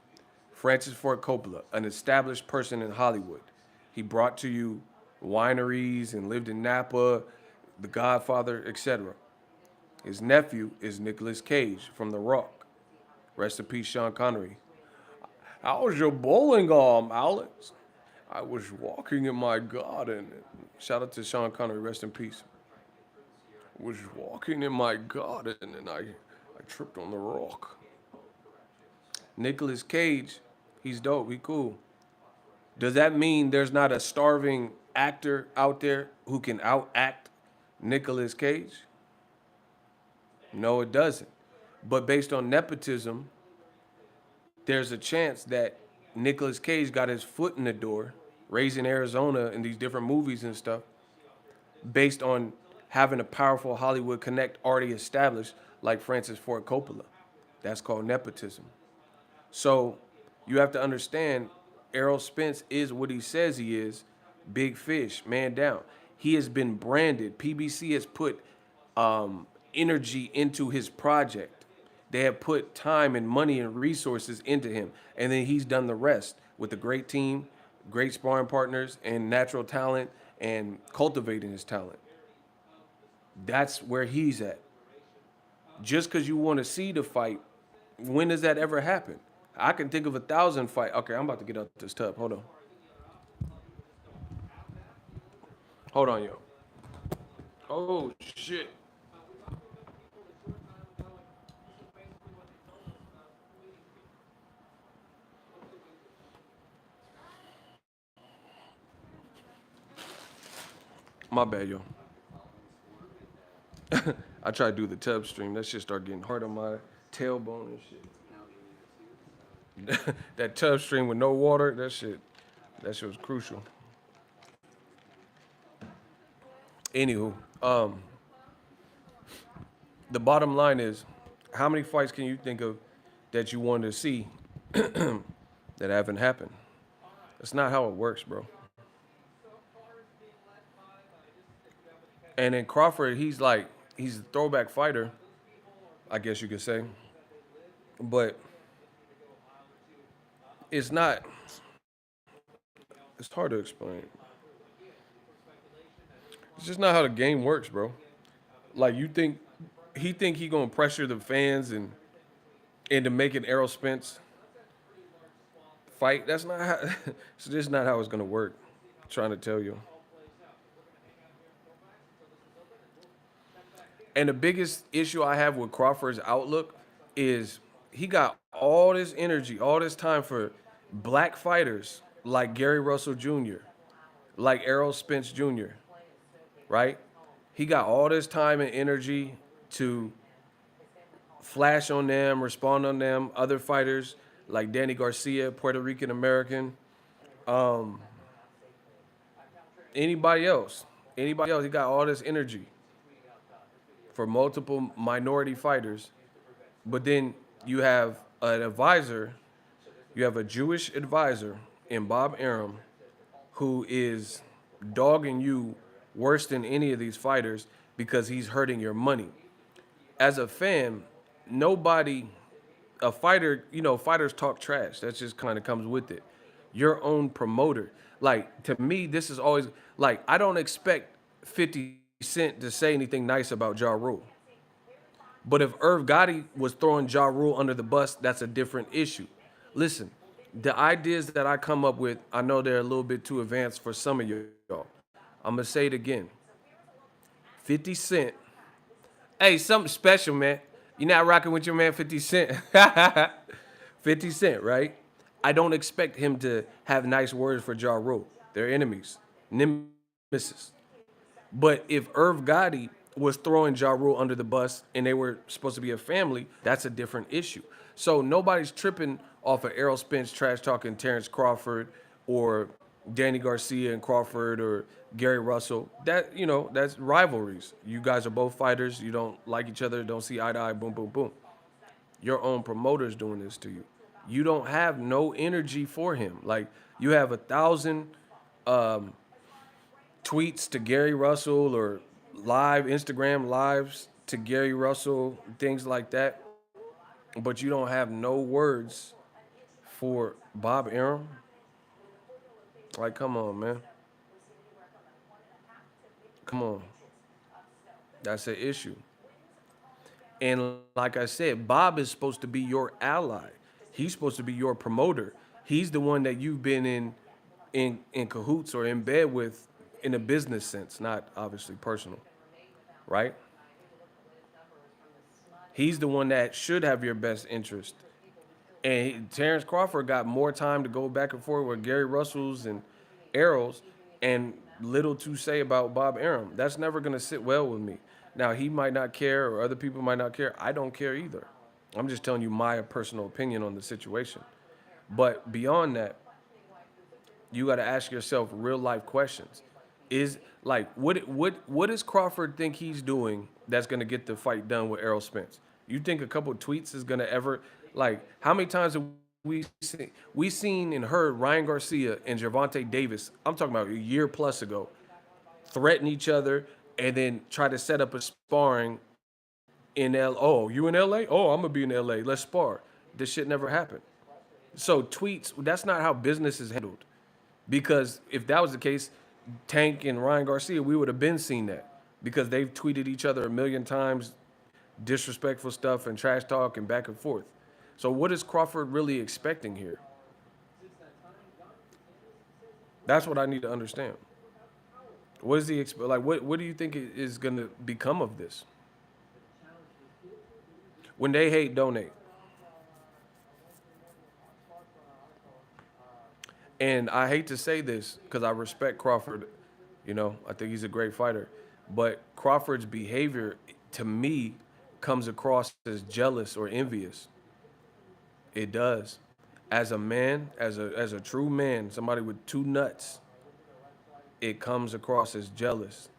Francis Ford Coppola, an established person in Hollywood. He brought to you wineries and lived in Napa, The Godfather, etc. His nephew is Nicolas Cage from The Rock. Rest in peace, Sean Connery. How was your bowling arm, Alex? I was walking in my garden. Shout out to Sean Connery, rest in peace. I was walking in my garden and I tripped on the rock. Nicolas Cage, he's dope, he cool. Does that mean there's not a starving actor out there who can outact Nicolas Cage? No, it doesn't. But based on nepotism, there's a chance that Nicolas Cage got his foot in the door, Raising Arizona in these different movies and stuff, based on having a powerful Hollywood connect already established like Francis Ford Coppola. That's called nepotism. So you have to understand Errol Spence is what he says he is, big fish, man down. He has been branded. PBC has put energy into his project. They have put time and money and resources into him. And then he's done the rest with a great team, great sparring partners, and natural talent, and cultivating his talent. That's where he's at. Just because you want to see the fight, when does that ever happen? I can think of 1,000 fight. Okay, I'm about to get out this tub. Hold on. Hold on, yo. Oh, shit. My bad, yo. I tried to do the tub stream. That shit started getting hard on my tailbone and shit. That tub stream with no water, that shit was crucial. Anywho, the bottom line is how many fights can you think of that you wanted to see that haven't happened? That's not how it works, bro. And then Crawford, he's a throwback fighter, I guess you could say. But it's not. It's hard to explain. It's just not how the game works, bro. Like you think he gonna pressure the fans and into making Errol Spence fight. That's not how. It's just not how it's gonna work. I'm trying to tell you. And the biggest issue I have with Crawford's outlook is he got all this energy, all this time for black fighters like Gary Russell Jr., like Errol Spence Jr., right? He got all this time and energy to flash on them, respond on them, other fighters like Danny Garcia, Puerto Rican American, anybody else. Anybody else, he got all this energy for multiple minority fighters. But then you have an advisor, you have a Jewish advisor in Bob Arum who is dogging you worse than any of these fighters because he's hurting your money. As a fan, nobody, a fighter, fighters talk trash. That just kind of comes with it. Your own promoter. Like, to me, this is always, like, I don't expect 50 Cent to say anything nice about Ja Rule. But if Irv Gotti was throwing Ja Rule under the bus, that's a different issue. Listen, the ideas that I come up with, I know they're a little bit too advanced for some of y'all. I'm going to say it again. 50 Cent. Hey, something special, man. You're not rocking with your man 50 Cent. 50 Cent, right? I don't expect him to have nice words for Ja Rule. They're enemies, nemesis. But if Irv Gotti was throwing Ja Rule under the bus and they were supposed to be a family, that's a different issue. So nobody's tripping off of Errol Spence trash talking Terrence Crawford or Danny Garcia and Crawford or Gary Russell. That's rivalries. You guys are both fighters. You don't like each other, don't see eye to eye, boom, boom, boom. Your own promoter's doing this to you. You don't have no energy for him. Like, you have 1,000 tweets to Gary Russell or live Instagram lives to Gary Russell, things like that. But you don't have no words for Bob Arum. Like, come on, man. Come on. That's an issue. And like I said, Bob is supposed to be your ally. He's supposed to be your promoter. He's the one that you've been in cahoots or in bed with in a business sense, not obviously personal, right? He's the one that should have your best interest. And Terrence Crawford got more time to go back and forth with Gary Russell's and Errol's and little to say about Bob Arum. That's never going to sit well with me. Now, he might not care or other people might not care. I don't care either. I'm just telling you my personal opinion on the situation. But beyond that, you got to ask yourself real life questions. Is like what does Crawford think he's doing that's going to get the fight done with Errol Spence? You think a couple of tweets is going to ever, like, how many times have we seen and heard Ryan Garcia and Gervonta Davis, I'm talking about a year plus ago, threaten each other and then try to set up a sparring in Oh, you in LA? Oh, I'm going to be in LA. Let's spar. This shit never happened. So tweets, that's not how business is handled. Because if that was the case, Tank and Ryan Garcia, we would have been seen that. Because they've tweeted each other a million times, disrespectful stuff and trash talk and back and forth. So what is Crawford really expecting here? That's what I need to understand. What is he like? What do you think is going to become of this? When they hate, donate. And I hate to say this because I respect Crawford. I think he's a great fighter. But Crawford's behavior, to me, comes across as jealous or envious. It does. As a man, as a true man, somebody with two nuts, it comes across as jealous.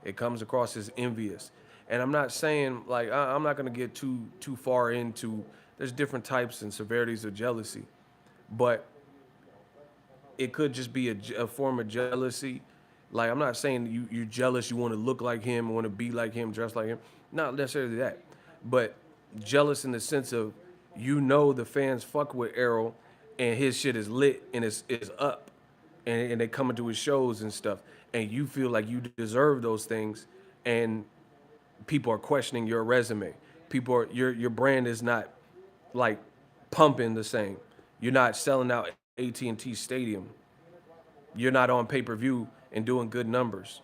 It comes across as envious. And I'm not saying like I'm not gonna get too far into. There's different types and severities of jealousy, but it could just be a form of jealousy. Like I'm not saying you're jealous, you want to look like him, want to be like him, dress like him. Not necessarily that, but jealous in the sense of the fans fuck with Errol, and his shit is lit and is up, and they come into his shows and stuff, and you feel like you deserve those things, and people are questioning your resume. People are your brand is not like pumping the same. You're not selling out AT&T Stadium. You're not on pay-per-view and doing good numbers.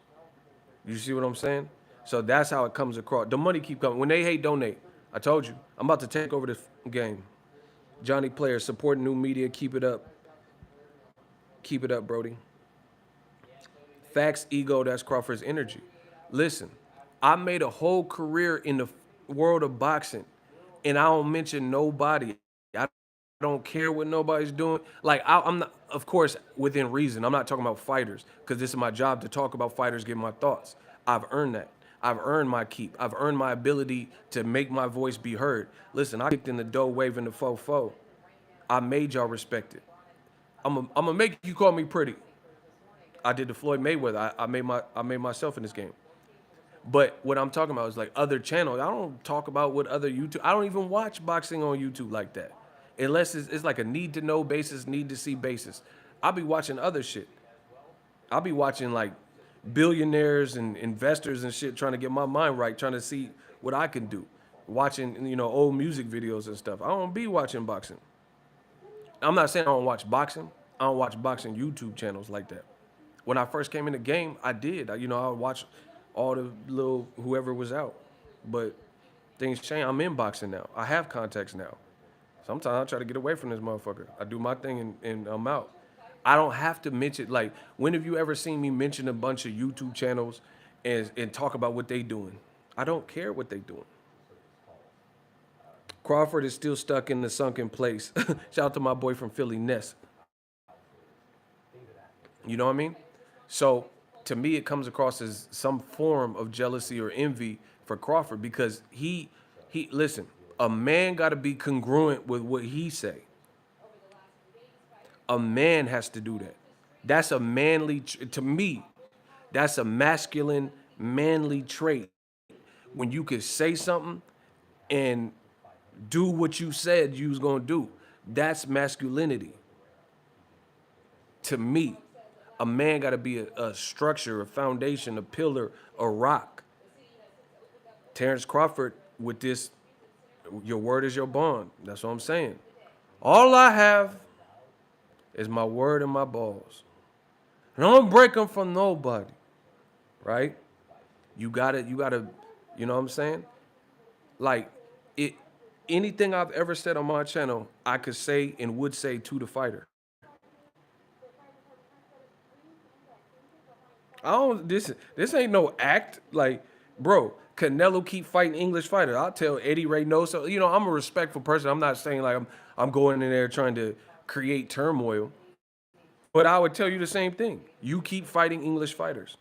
You see what I'm saying? So that's how it comes across. The money keep coming. When they hate, donate. I told you. I'm about to take over this game. Johnny Player, supporting new media. Keep it up. Keep it up, Brody. Facts, ego, that's Crawford's energy. Listen, I made a whole career in the world of boxing, and I don't mention nobody. I don't care what nobody's doing. Like I'm not, of course, within reason. I'm not talking about fighters because this is my job to talk about fighters, give my thoughts. I've earned that. I've earned my keep. I've earned my ability to make my voice be heard. Listen, I kicked in the dough waving the fofo. I made y'all respect it. I'm gonna make you call me pretty. I did the Floyd Mayweather. I made myself in this game. But what I'm talking about is like other channels. I don't talk about what other YouTube. I don't even watch boxing on YouTube like that, unless it's like a need to know basis, need to see basis. I'll be watching other shit. I'll be watching like billionaires and investors and shit, trying to get my mind right, trying to see what I can do. Watching old music videos and stuff. I don't be watching boxing. I'm not saying I don't watch boxing. I don't watch boxing YouTube channels like that. When I first came in the game, I did. I would watch all the little whoever was out. But things change. I'm in boxing now. I have contacts now. Sometimes I try to get away from this motherfucker. I do my thing and I'm out. I don't have to mention, like, when have you ever seen me mention a bunch of YouTube channels and talk about what they doing? I don't care what they doing. Crawford is still stuck in the sunken place. Shout out to my boy from Philly, Ness. You know what I mean? So to me, it comes across as some form of jealousy or envy for Crawford because he listen, a man got to be congruent with what he say. A man has to do that. That's a manly, to me, that's a masculine, manly trait. When you can say something and do what you said you was gonna do, that's masculinity. To me, a man got to be a structure, a foundation, a pillar, a rock. Terrence Crawford with this, your word is your bond. That's what I'm saying. All I have is my word and my balls. And I don't break them from nobody, right? You gotta, you know what I'm saying? Like, anything I've ever said on my channel, I could say and would say to the fighter. I don't. This ain't no act. Like, bro, Canelo keep fighting English fighters. I'll tell Eddie Reynoso. I'm a respectful person. I'm not saying like I'm going in there trying to create turmoil. But I would tell you the same thing. You keep fighting English fighters.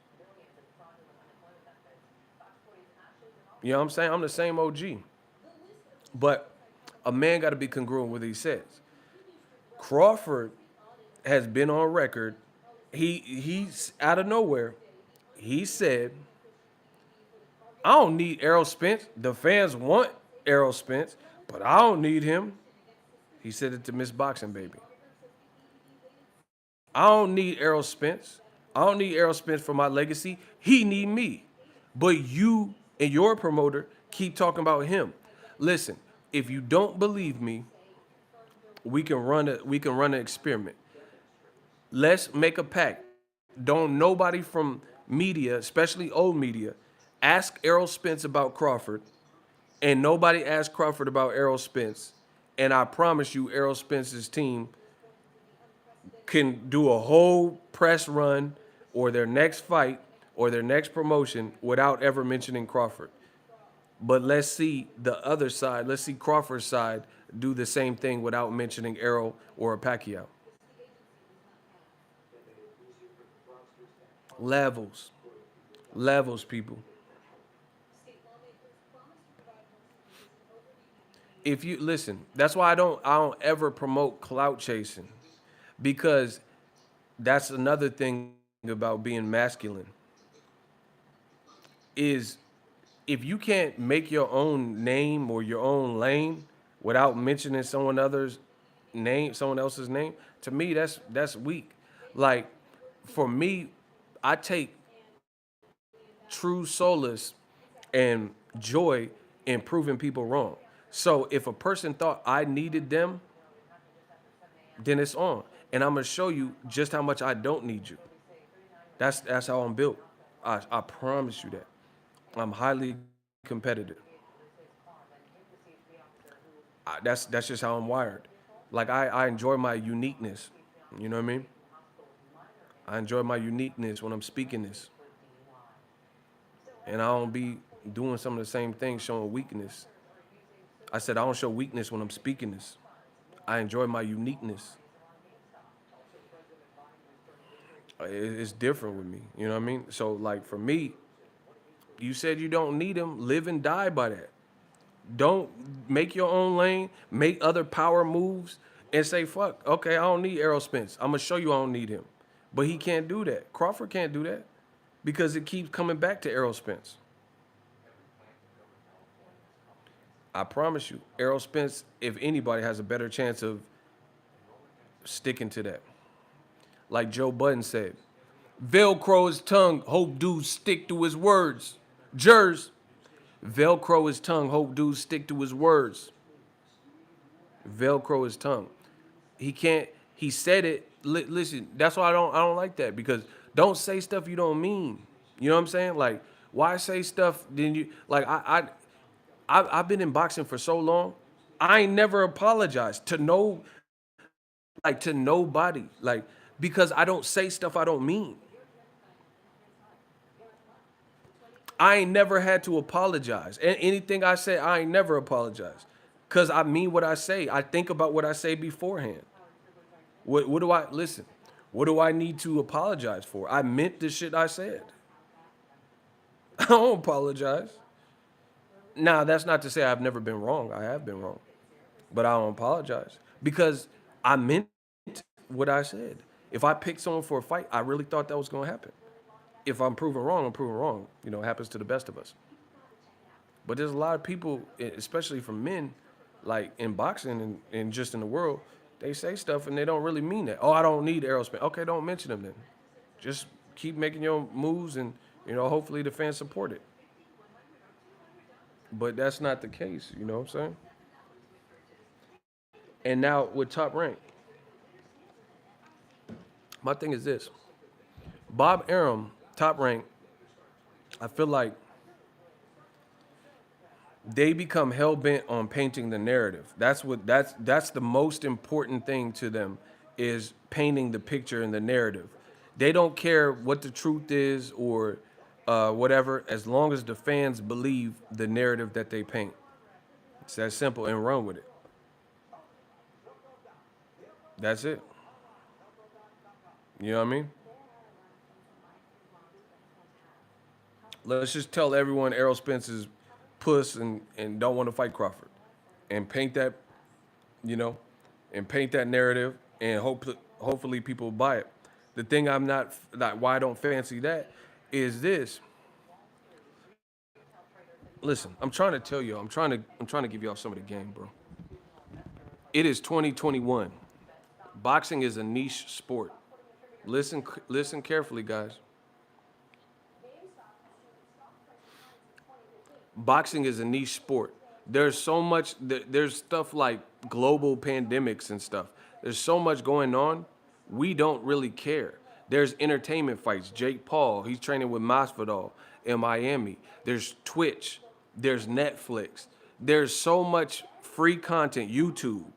You know what I'm saying? I'm the same OG. But a man got to be congruent with what he says. Crawford has been on record. He's out of nowhere. He said, I don't need Errol Spence. The fans want Errol Spence, but I don't need him. He said it to Miss Boxing Baby. I don't need Errol Spence. I don't need Errol Spence for my legacy. He need me. But you and your promoter keep talking about him. Listen, if you don't believe me, we can run an experiment. Let's make a pact. Don't nobody from media, especially old media, ask Errol Spence about Crawford, and nobody asked Crawford about Errol Spence. And I promise you, Errol Spence's team can do a whole press run or their next fight or their next promotion without ever mentioning Crawford. But let's see the other side. Let's see Crawford's side do the same thing without mentioning Errol or a Pacquiao. Levels, people. If you listen, that's why I don't ever promote clout chasing, because that's another thing about being masculine is if you can't make your own name or your own lane without mentioning someone else's name, to me that's weak. Like for me, I take true solace and joy in proving people wrong. So if a person thought I needed them, then it's on. And I'm gonna show you just how much I don't need you. That's how I'm built. I promise you that. I'm highly competitive. That's just how I'm wired. Like I enjoy my uniqueness. You know what I mean? I enjoy my uniqueness when I'm speaking this. And I don't be doing some of the same things showing weakness. I said I don't show weakness when I'm speaking this. I enjoy my uniqueness. It's different with me. You know what I mean? So like for me, you said you don't need him. Live and die by that. Don't make your own lane. Make other power moves and say fuck. Okay, I don't need Errol Spence. I'm gonna show you I don't need him. But he can't do that. Crawford can't do that because it keeps coming back to Errol Spence. I promise you, Errol Spence, if anybody, has a better chance of sticking to that. Like Joe Budden said, Velcro his tongue, hope dudes stick to his words. Jers, Velcro his tongue, hope dudes stick to his words. Velcro his tongue. He can't, he said it. Listen, that's why I don't like that, because don't say stuff you don't mean. You know what I'm saying? Like, why say stuff then you, like, I've been in boxing for so long. I ain't never apologized to no, like to nobody, like, because I don't say stuff I don't mean. I ain't never had to apologize. And anything I say, I ain't never apologize. Cause I mean what I say. I think about what I say beforehand. What do I listen? What do I need to apologize for? I meant the shit I said. I don't apologize. Now, that's not to say I've never been wrong. I have been wrong. But I don't apologize because I meant what I said. If I picked someone for a fight, I really thought that was going to happen. If I'm proven wrong, I'm proven wrong. You know, it happens to the best of us. But there's a lot of people, especially from men, like in boxing and just in the world, they say stuff and they don't really mean that. Oh, I don't need Errol Spence. Okay, don't mention him then. Just keep making your moves and, you know, hopefully the fans support it. But that's not the case, you know what I'm saying? And now with Top Rank, my thing is this. Bob Arum, Top Rank, I feel like they become hell bent on painting the narrative. That's the most important thing to them, is painting the picture and the narrative. They don't care what the truth is or whatever, as long as the fans believe the narrative that they paint. It's that simple, and run with it. That's it. You know what I mean? Let's just tell everyone Errol Spence is puss and don't want to fight Crawford, and paint that, you know, and paint that narrative, and hopefully people will buy it. The thing I'm not, why I don't fancy that is this. Listen, I'm trying to tell you, I'm trying to give y'all some of the game, bro. It is 2021. Boxing is a niche sport. Listen carefully, guys. Boxing is a niche sport. There's so much, there's stuff like global pandemics and stuff. There's so much going on. We don't really care. There's entertainment fights. Jake Paul, he's training with Masvidal in Miami. There's Twitch. There's Netflix. There's so much free content, YouTube.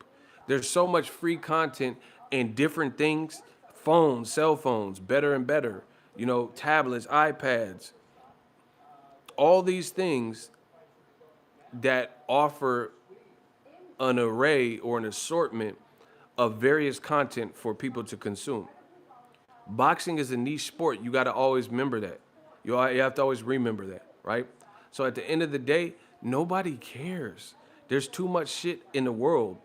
There's so much free content and different things, phones, cell phones, better and better, you know, tablets, iPads, all these things that offer an array or an assortment of various content for people to consume. Boxing is a niche sport. You got to always remember that. You have to always remember that, right? So at the end of the day, nobody cares. There's too much shit in the world,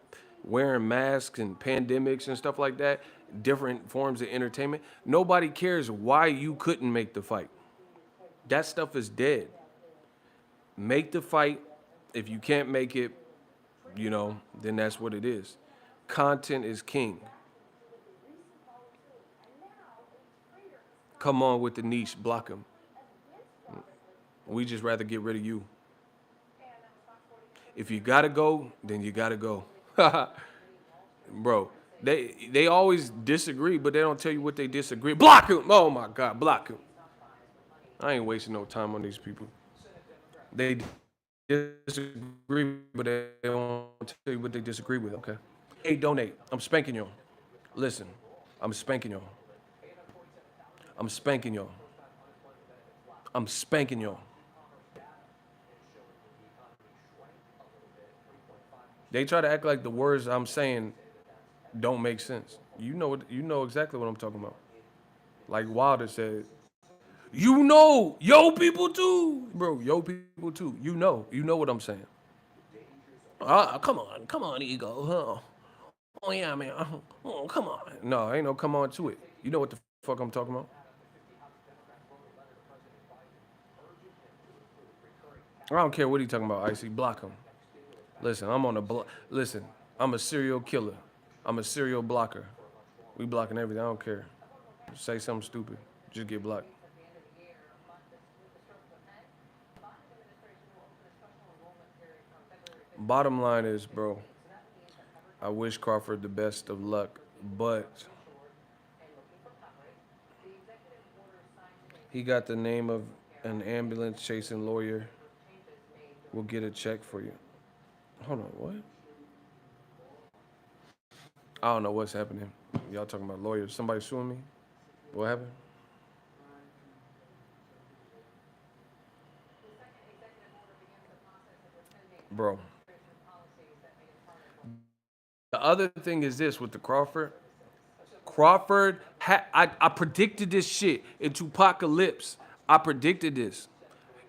wearing masks and pandemics and stuff like that, different forms of entertainment. Nobody cares why you couldn't make the fight. That stuff is dead. Make the fight. If you can't make it, then that's what it is. Content is king. Come on with the niche, block him. We just rather get rid of you. If you gotta go, then you gotta go. Bro, they always disagree, but they don't tell you what they disagree. Block him! Oh my God, block him. I ain't wasting no time on these people. They disagree, but they don't tell you what they disagree with, okay? Hey, donate. I'm spanking y'all. Listen, I'm spanking y'all. I'm spanking y'all. I'm spanking y'all. They try to act like the words I'm saying don't make sense. You know exactly what I'm talking about. Like Wilder said, yo people too, bro, yo people too. You know what I'm saying. Come on, ego. Huh? Oh yeah, man. Oh, come on. No, ain't no come on to it. You know what the fuck I'm talking about. I don't care what he talking about. Icy, block him. Listen, I'm on a block. Listen, I'm a serial killer. I'm a serial blocker. We blocking everything. I don't care. Say something stupid. Just get blocked. Bottom line is, bro, I wish Crawford the best of luck, but he got the name of an ambulance chasing lawyer. We'll get a check for you. Hold on, what? I don't know what's happening. Y'all talking about lawyers. Somebody suing me? What happened? Bro. The other thing is this with the Crawford. I predicted this shit into apocalypse. I predicted this.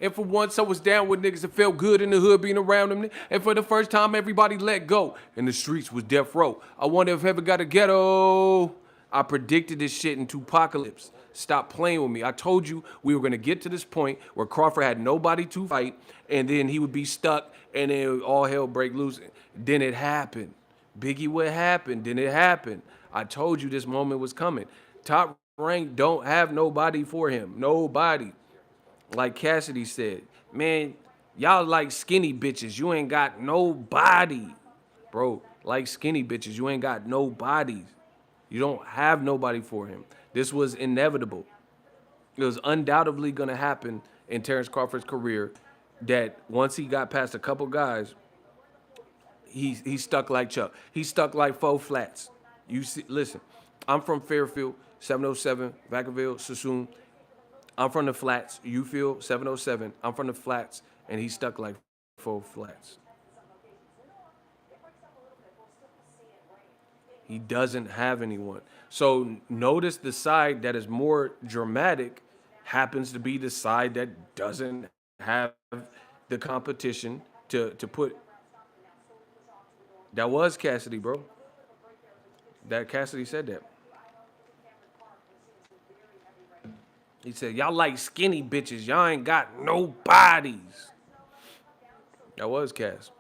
And for once, I was down with niggas that felt good in the hood being around them. And for the first time, everybody let go. And the streets was death row. I wonder if ever got a ghetto. I predicted this shit into apocalypse. Stop playing with me. I told you we were going to get to this point where Crawford had nobody to fight, and then he would be stuck, and then all hell break loose. Then it happened. Biggie, what happened? Then it happened. I told you this moment was coming. Top Rank don't have nobody for him. Nobody. Like Cassidy said, man, y'all like skinny bitches. You ain't got nobody. Bro, like skinny bitches. You ain't got nobody. You don't have nobody for him. This was inevitable. It was undoubtedly going to happen in Terrence Crawford's career that once he got past a couple guys, he stuck like Chuck. He stuck like four flats. You see, listen, I'm from Fairfield, 707, Vacaville, Sassoon. I'm from the flats. You feel 707. I'm from the flats, and he stuck like four flats. He doesn't have anyone. So notice the side that is more dramatic happens to be the side that doesn't have the competition to put. That was Cassidy, bro. That Cassidy said that. He said, y'all like skinny bitches. Y'all ain't got no bodies. That was Cass.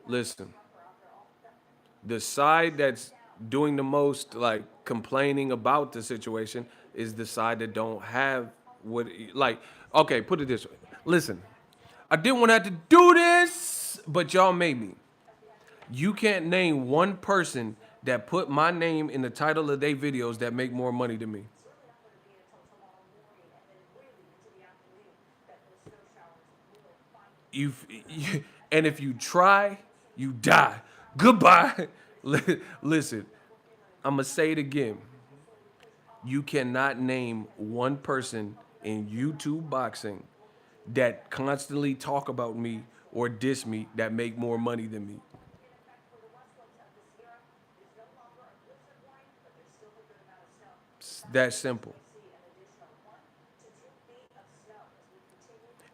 Listen, the side that's doing the most, like, complaining about the situation is the side that don't have what, like, okay, put it this way. Listen, I didn't want to have to do this, but y'all made me. You can't name one person that put my name in the title of their videos that make more money than me. You and if you try, you die. Goodbye. Listen, I'm gonna say it again. You cannot name one person in YouTube boxing that constantly talk about me or diss me that make more money than me. It's that simple.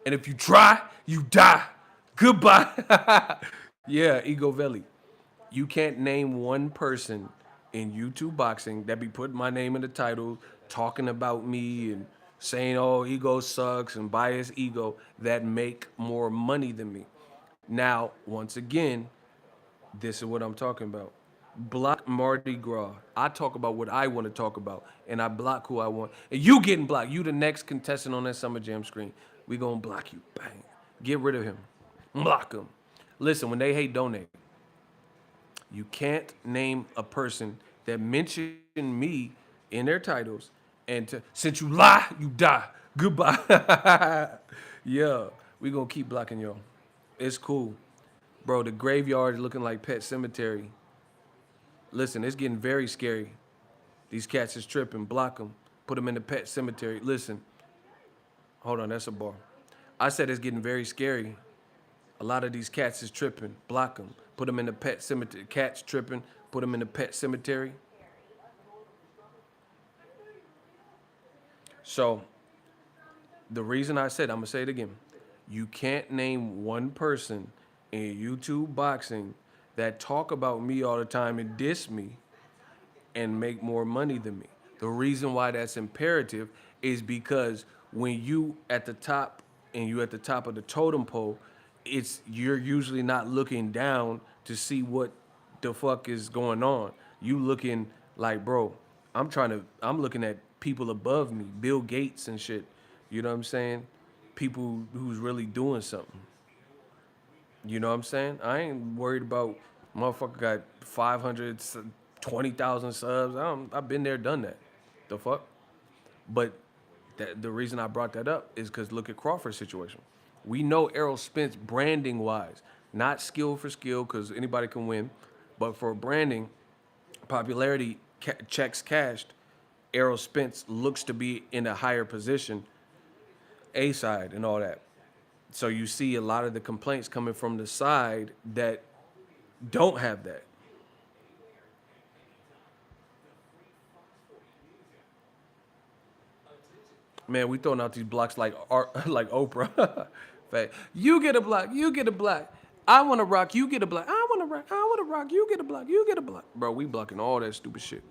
And if you try, you die. Goodbye. Yeah, Ego Valley. You can't name one person in YouTube boxing that be putting my name in the title, talking about me and saying, oh, ego sucks and bias ego, that make more money than me. Now, once again, this is what I'm talking about. Block Mardi Gras. I talk about what I want to talk about, and I block who I want. And you getting blocked. You the next contestant on that Summer Jam screen. We gonna block you. Bang. Get rid of him. Block him. Listen, when they hate, donate. You can't name a person that mentioned me in their titles, and since you lie, you die. Goodbye. Yeah, we gonna keep blocking y'all. It's cool. Bro, the graveyard is looking like Pet Cemetery. Listen, it's getting very scary. These cats is tripping. Block them. Put them in the Pet Cemetery. Listen. Hold on, that's a bar. I said it's getting very scary. A lot of these cats is tripping. Block them. Put them in the Pet Cemetery. Cats tripping. Put them in the Pet Cemetery. So, the reason I said, I'm going to say it again. You can't name one person in YouTube boxing that talk about me all the time and diss me and make more money than me. The reason why that's imperative is because when you at the top and you at the top of the totem pole, you're usually not looking down to see what the fuck is going on. You looking like, bro, I'm looking at people above me, Bill Gates and shit. You know what I'm saying? People who's really doing something. You know what I'm saying? I ain't worried about motherfucker got 520,000 subs. I've been there, done that. The fuck? But the reason I brought that up is because look at Crawford's situation. We know Errol Spence branding wise, not skill for skill because anybody can win, but for branding, popularity, checks cashed, Errol Spence looks to be in a higher position, A side and all that. So you see a lot of the complaints coming from the side that don't have that. Man, we throwing out these blocks like like Oprah. Fact. You get a block, you get a block. I want to rock, you get a block. I want to rock, I want to rock, you get a block, you get a block. Bro, we blocking all that stupid shit.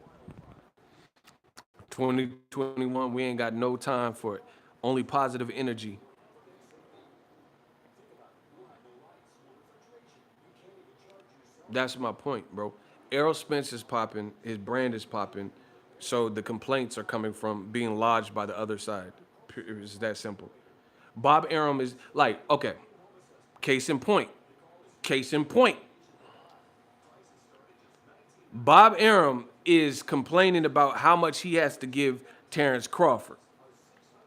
2021, we ain't got no time for it. Only positive energy. That's my point, bro. Errol Spence is popping, his brand is popping, so the complaints are coming from being lodged by the other side. It's that simple. Bob Arum is like, okay, case in point. Case in point. Bob Arum is complaining about how much he has to give Terrence Crawford.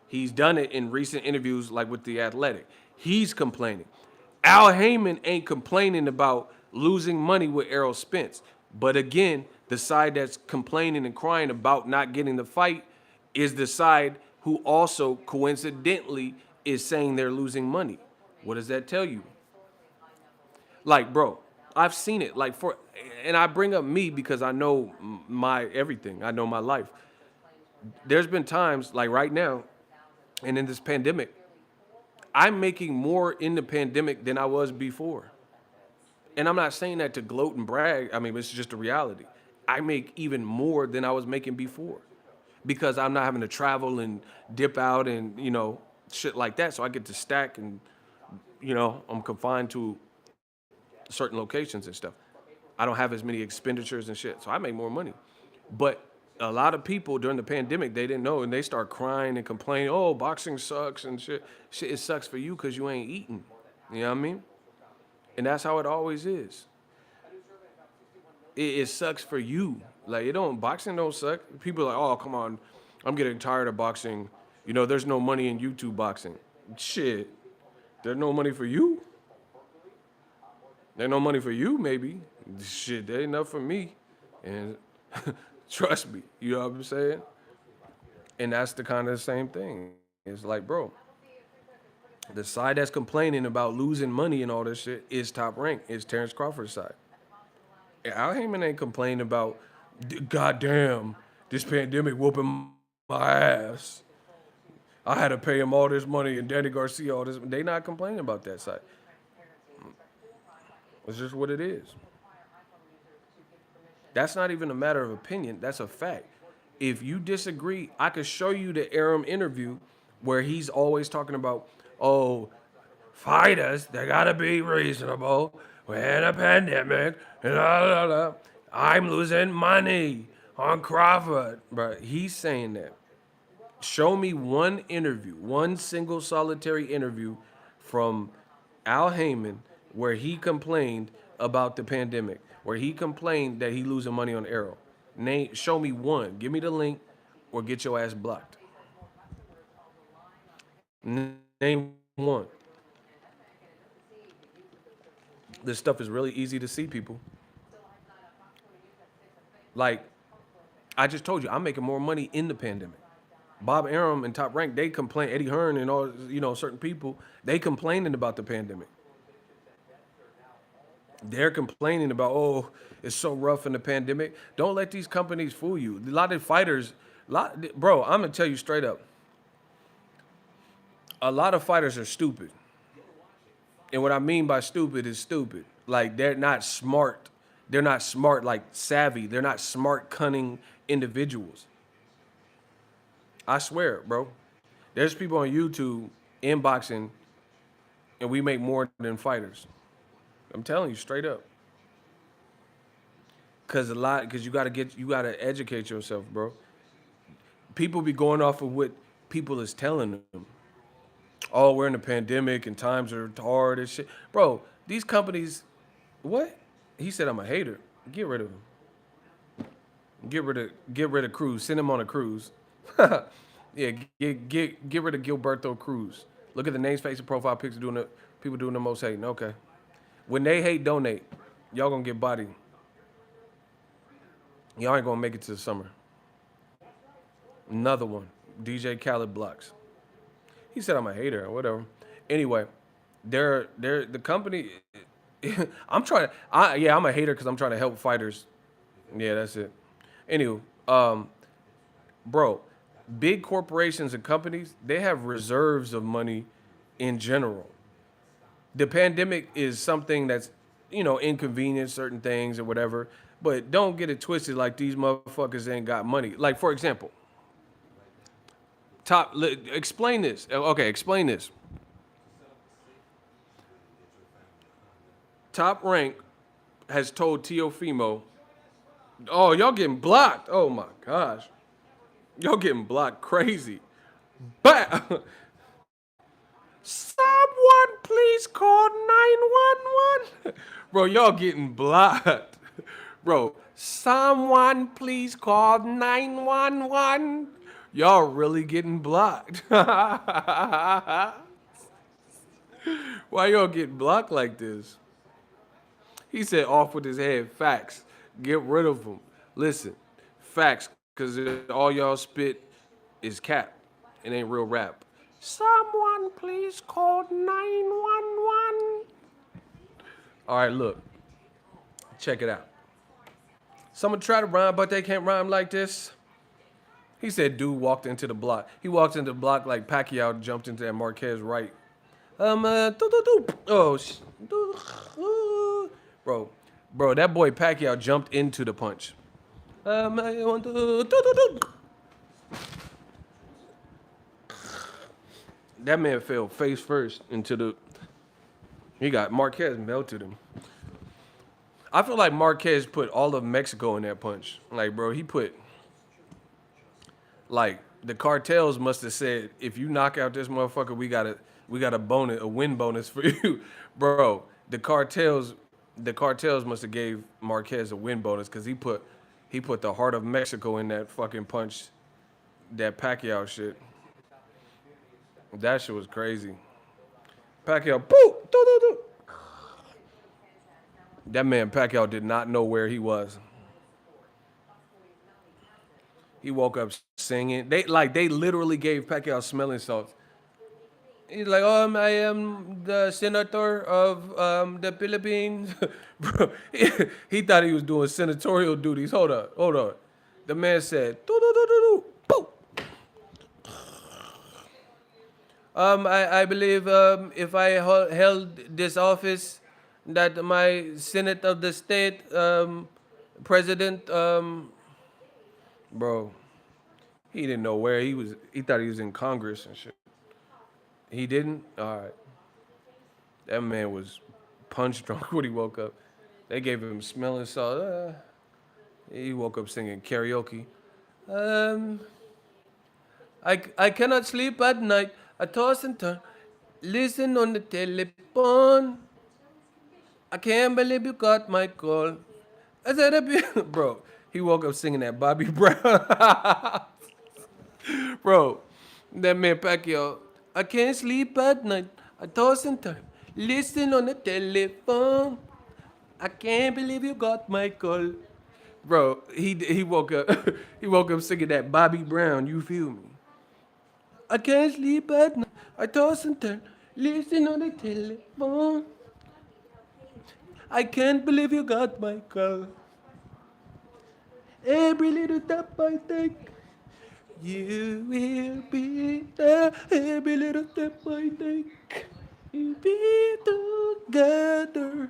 He's done it in recent interviews, like with The Athletic. He's complaining. Al Heyman ain't complaining about losing money with Errol Spence. But again, the side that's complaining and crying about not getting the fight is the side who also coincidentally is saying they're losing money. What does that tell you? Like, bro, I've seen it. And I bring up me because I know my everything. I know my life. There's been times, like right now, and in this pandemic, I'm making more in the pandemic than I was before. And I'm not saying that to gloat and brag. I mean, it's just a reality. I make even more than I was making before because I'm not having to travel and dip out and, shit like that. So I get to stack and, I'm confined to certain locations and stuff. I don't have as many expenditures and shit. So I make more money. But a lot of people during the pandemic, they didn't know and they start crying and complaining, oh, boxing sucks and shit. Shit, it sucks for you because you ain't eating. You know what I mean? And that's how it always is. It sucks for you. Like, boxing don't suck. People are like, oh, come on. I'm getting tired of boxing. There's no money in YouTube boxing. Shit. There's no money for you? There's no money for you, maybe. Shit, there ain't enough for me. And trust me, you know what I'm saying? And that's the kind of the same thing. It's like, bro, the side that's complaining about losing money and all this shit is Top Rank. It's Terrence Crawford's side. Al Heyman ain't complaining about, goddamn, this pandemic whooping my ass. I had to pay him all this money and Danny Garcia all this. They not complaining about that side. It's just what it is. That's not even a matter of opinion. That's a fact. If you disagree, I could show you the Arum interview where he's always talking about, oh, fighters, they gotta be reasonable. We're in a pandemic, and I'm losing money on Crawford. But he's saying that. Show me one interview, one single solitary interview from Al Heyman where he complained about the pandemic, where he complained that he losing money on ERROL. Show me one. Give me the link or get your ass blocked. Name one. This stuff is really easy to see, people. Like, I just told you, I'm making more money in the pandemic. Bob Arum and Top Rank, they complain, Eddie Hearn and all, certain people, they complaining about the pandemic. They're complaining about, oh, it's so rough in the pandemic. Don't let these companies fool you. A lot of fighters, bro, I'm going to tell you straight up. A lot of fighters are stupid. And what I mean by stupid is stupid. Like, they're not smart. They're not smart, like savvy. They're not smart, cunning individuals. I swear, bro. There's people on YouTube in boxing, and we make more than fighters. I'm telling you straight up. Cause you gotta educate yourself, bro. People be going off of what people is telling them. Oh, we're in a pandemic and times are hard and shit. Bro, these companies, what? He said I'm a hater. Get rid of him. Get rid of Cruz. Send him on a cruise. Yeah, get rid of Gilberto Cruz. Look at the names, face, and profile picture people doing the most hating. Okay. When they hate, donate. Y'all gonna get bodied. Y'all ain't gonna make it to the summer. Another one. DJ Khaled blocks. He said I'm a hater or whatever. Anyway, they're the company. I'm a hater because I'm trying to help fighters. Yeah, that's it. Anyway, bro, big corporations and companies, they have reserves of money in general. The pandemic is something that's, inconvenient, certain things or whatever, but don't get it twisted like these motherfuckers ain't got money. Like, for example, explain this. Okay, explain this. Top Rank has told Teofimo, oh, y'all getting blocked. Oh my gosh. Y'all getting blocked crazy. But someone please call 911. Bro, y'all getting blocked. Bro, someone please call 911. Y'all really getting blocked. Why y'all getting blocked like this? He said off with his head. Facts. Get rid of them. Listen, facts, because all y'all spit is cap. It ain't real rap. Someone please call 911. All right, look. Check it out. Someone try to rhyme, but they can't rhyme like this. He said dude walked into the block. He walked into the block like Pacquiao jumped into that Marquez right. Bro, that boy Pacquiao jumped into the punch. That man fell face first into the. He got Marquez melted him. I feel like Marquez put all of Mexico in that punch. Like, bro, he put. Like, the cartels must have said, if you knock out this motherfucker, we got a win bonus for you, bro. The cartels must have gave Marquez a win bonus because he put the heart of Mexico in that fucking punch, that Pacquiao shit. That shit was crazy. Pacquiao, boo, do. That man Pacquiao did not know where he was. He woke up singing. They literally gave Pacquiao smelling salts. He's like, I am the senator of the Philippines. Bro, he thought he was doing senatorial duties. Hold on. The man said, do. I believe if I held this office, that my Senate of the state, president, bro, he didn't know where he was. He thought he was in Congress and shit. He didn't? All right. That man was punch drunk when he woke up. They gave him smelling salt. He woke up singing karaoke. Um, I cannot sleep at night. I toss and turn. Listen on the telephone. I can't believe you got my call. I said, bro, he woke up singing that Bobby Brown. Bro, that man Pacquiao. I can't sleep at night. I toss and turn. Listen on the telephone. I can't believe you got my call. Bro, he woke up he woke up singing that Bobby Brown, you feel me? I can't sleep at night. I toss and turn. Listen on the telephone. I can't believe you got my call. Every little step I take, you will be there. Every little step I take, we'll be together.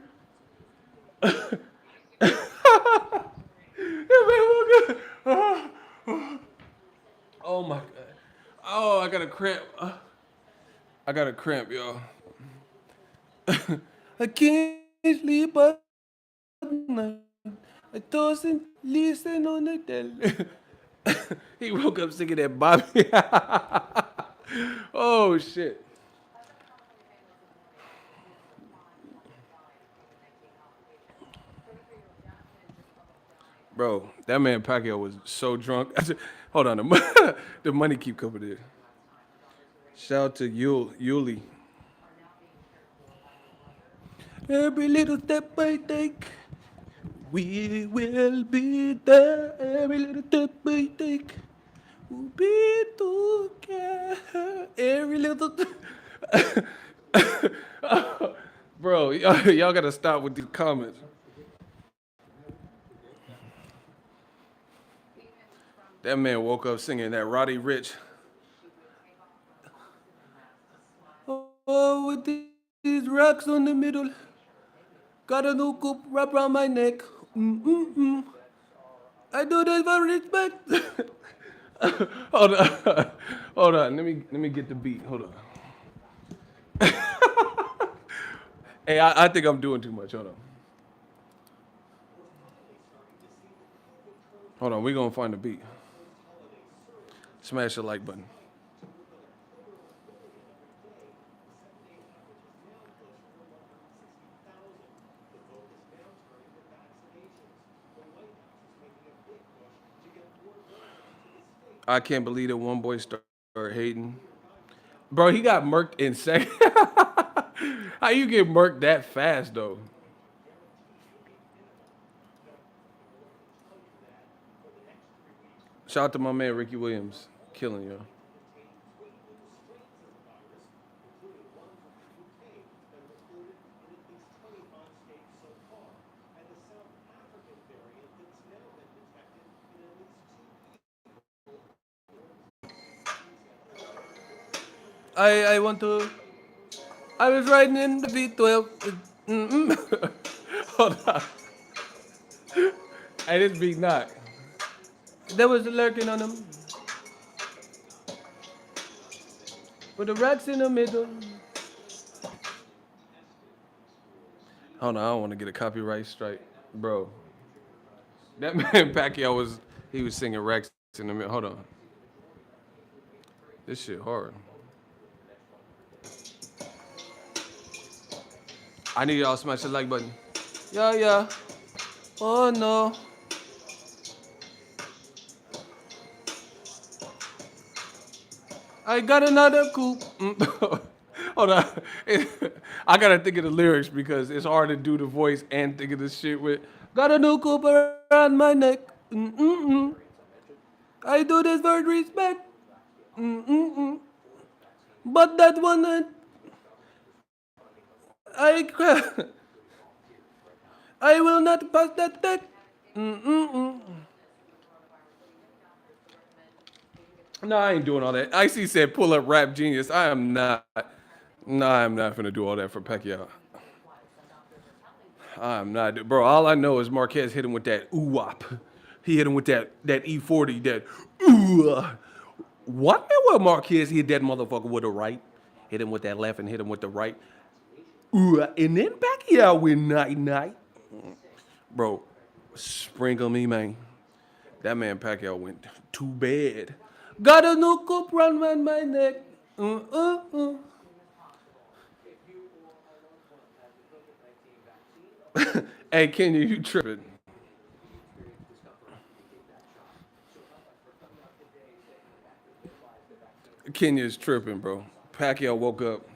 Oh my god. Oh, I got a cramp. I got a cramp, y'all. I can't sleep at night. I toss and listen on the tele. He woke up singing that Bobby. Oh shit. Bro, that man Pacquiao was so drunk. Hold on, the money keep coming in. Shout out to Yuli. Every little step I take, we will be there. Every little step I take, we'll be together. Every little. Bro, y'all gotta stop with these comments. That man woke up singing that Roddy Rich. Oh, with these rocks on the middle. Got a new coop wrapped around my neck. Mm-mm-mm. I do this for respect. Hold on. Hold on. Let me get the beat. Hold on. Hey, I think I'm doing too much. Hold on. Hold on. We're going to find the beat. Smash the like button. I can't believe that one boy started hating. Bro, he got murked in second. How you get murked that fast, though? Shout out to my man Ricky Williams. Killing you. I want to. I was riding in the V12. Mm-mm. Hold on. I didn't be knocked. There was a lurking on him. With the racks in the middle. Hold on, I don't want to get a copyright strike. Bro. That man Pacquiao he was singing racks in the middle. Hold on. This shit hard. I need y'all to smash the like button. Yeah, yeah. Oh no. I got another coupe. Hold on. I gotta think of the lyrics because it's hard to do the voice and think of this shit with. Got a new coupe around my neck. Mm-mm-mm. I do this for respect. Mm-mm-mm. But that one, I, I will not pass that tech. Mm-mm-mm. No, I ain't doing all that. Icy said, "Pull up, rap genius." I am not. No, I'm not gonna do all that for Pacquiao. I'm not, bro. All I know is Marquez hit him with that ooh wop. He hit him with that E40, that ooh. What man? Well, Marquez hit that motherfucker with the right, hit him with that left, and hit him with the right. Ooh, and then Pacquiao went night night, bro. Sprinkle me, man. That man Pacquiao went too bad. Got a new cup round my neck. Uh, uh, uh. Hey, Kenya, you tripping? Kenya's tripping, bro. Pacquiao woke up.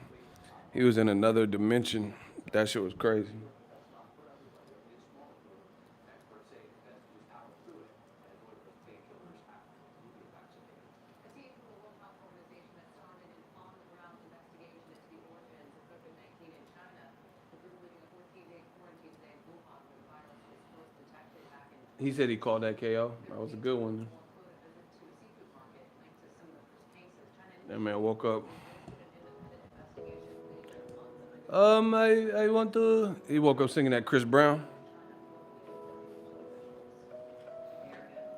He was in another dimension. That shit was crazy. He said he called that KO. That was a good one. That man woke up. I want to. He woke up singing that Chris Brown.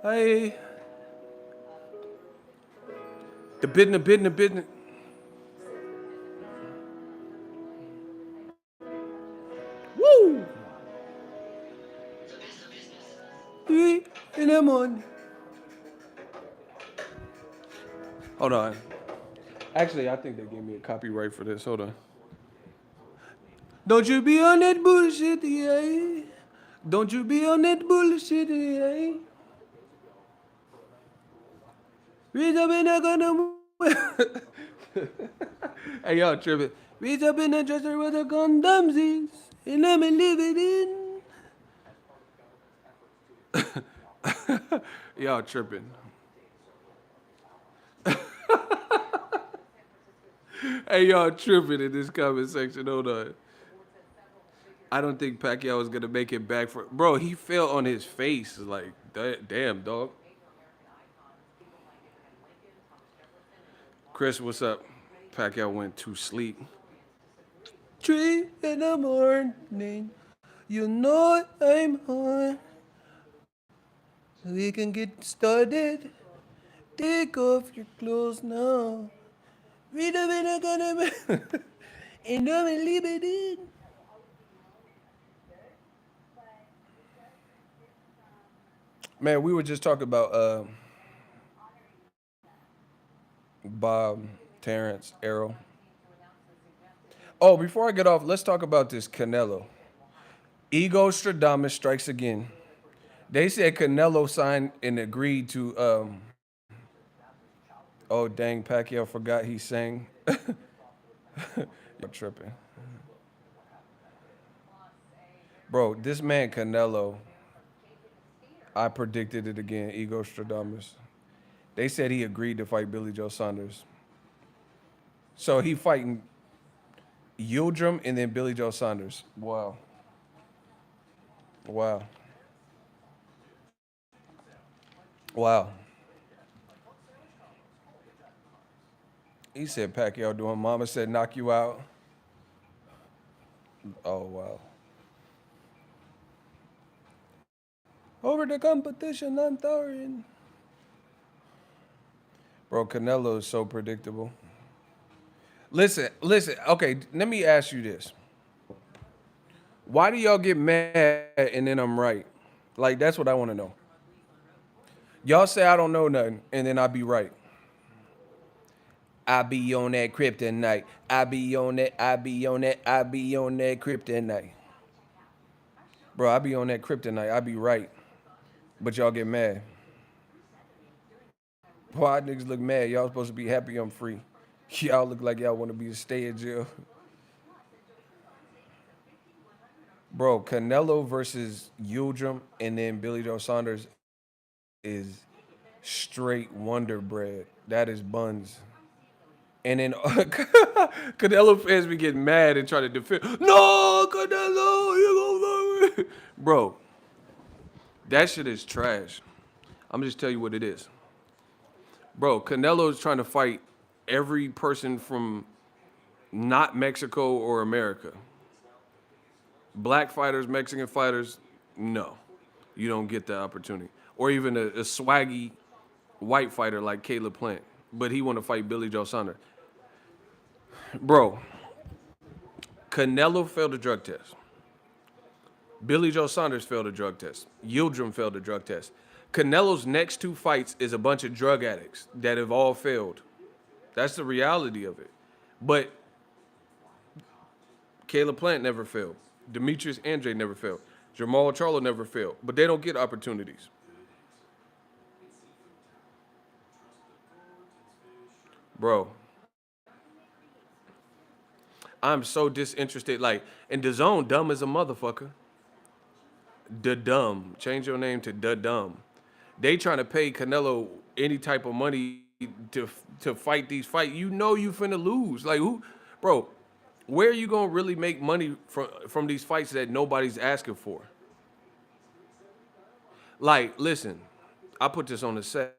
Hey, the business. Woo! 3 in the morning. Hold on. Actually, I think they gave me a copyright for this. Hold on. Don't you be on that bullshit, yeah. Don't you be on that bullshit, yeah. Reach up in the condom. Hey, y'all tripping. Reach up in the dresser with the condoms is, and let me leave it in. Y'all tripping. Hey, y'all tripping in this comment section. Hold on. I don't think Pacquiao is gonna make it back for. Bro, he fell on his face. Like, damn, dog. Chris, what's up? Pacquiao went to sleep. 3 in the morning. You know I'm on. We can get started. Take off your clothes now. Read them in a gun and I'm leave it in. Man, we were just talking about Bob, Terrence, Errol. Oh, before I get off, let's talk about this Canelo. Ego Stradamus strikes again. They said Canelo signed and agreed to. Oh dang, Pacquiao forgot he sang. You're tripping, bro. This man Canelo. I predicted it again. Ego Stradamus. They said he agreed to fight Billy Joe Saunders. So he fighting Yildirim and then Billy Joe Saunders. Wow. Wow. Wow. He said Pacquiao doing mama said knock you out. Oh wow. Over the competition, I'm throwing. Bro, Canelo is so predictable. Listen. Okay, let me ask you this. Why do y'all get mad and then I'm right? Like, that's what I want to know. Y'all say I don't know nothing and then I be right. I be on that kryptonite. I be on that kryptonite. Bro, I be on that kryptonite. I be right. But y'all get mad. Why niggas look mad? Y'all supposed to be happy I'm free. Y'all look like y'all want to be stay in jail. Bro, Canelo versus Yildirim and then Billy Joe Saunders is straight Wonder Bread. That is buns. And then Canelo fans be getting mad and try to defend. No, Canelo, you gonna bro. That shit is trash. I'm just tell you what it is. Bro, Canelo's trying to fight every person from not Mexico or America. Black fighters, Mexican fighters, no. You don't get that opportunity. Or even a swaggy white fighter like Caleb Plant. But he want to fight Billy Joe Saunders. Bro, Canelo failed a drug test. Billy Joe Saunders failed a drug test. Yildirim failed a drug test. Canelo's next two fights is a bunch of drug addicts that have all failed. That's the reality of it. But Caleb Plant never failed. Demetrius Andre never failed. Jamal Charlo never failed. But they don't get opportunities. Bro, I'm so disinterested. Like, and the zone dumb as a motherfucker. The dumb. Change your name to the dumb. They trying to pay Canelo any type of money to fight these fights. You know you finna lose. Like who, bro? Where are you gonna really make money from these fights that nobody's asking for? Like, listen, I put this on the set.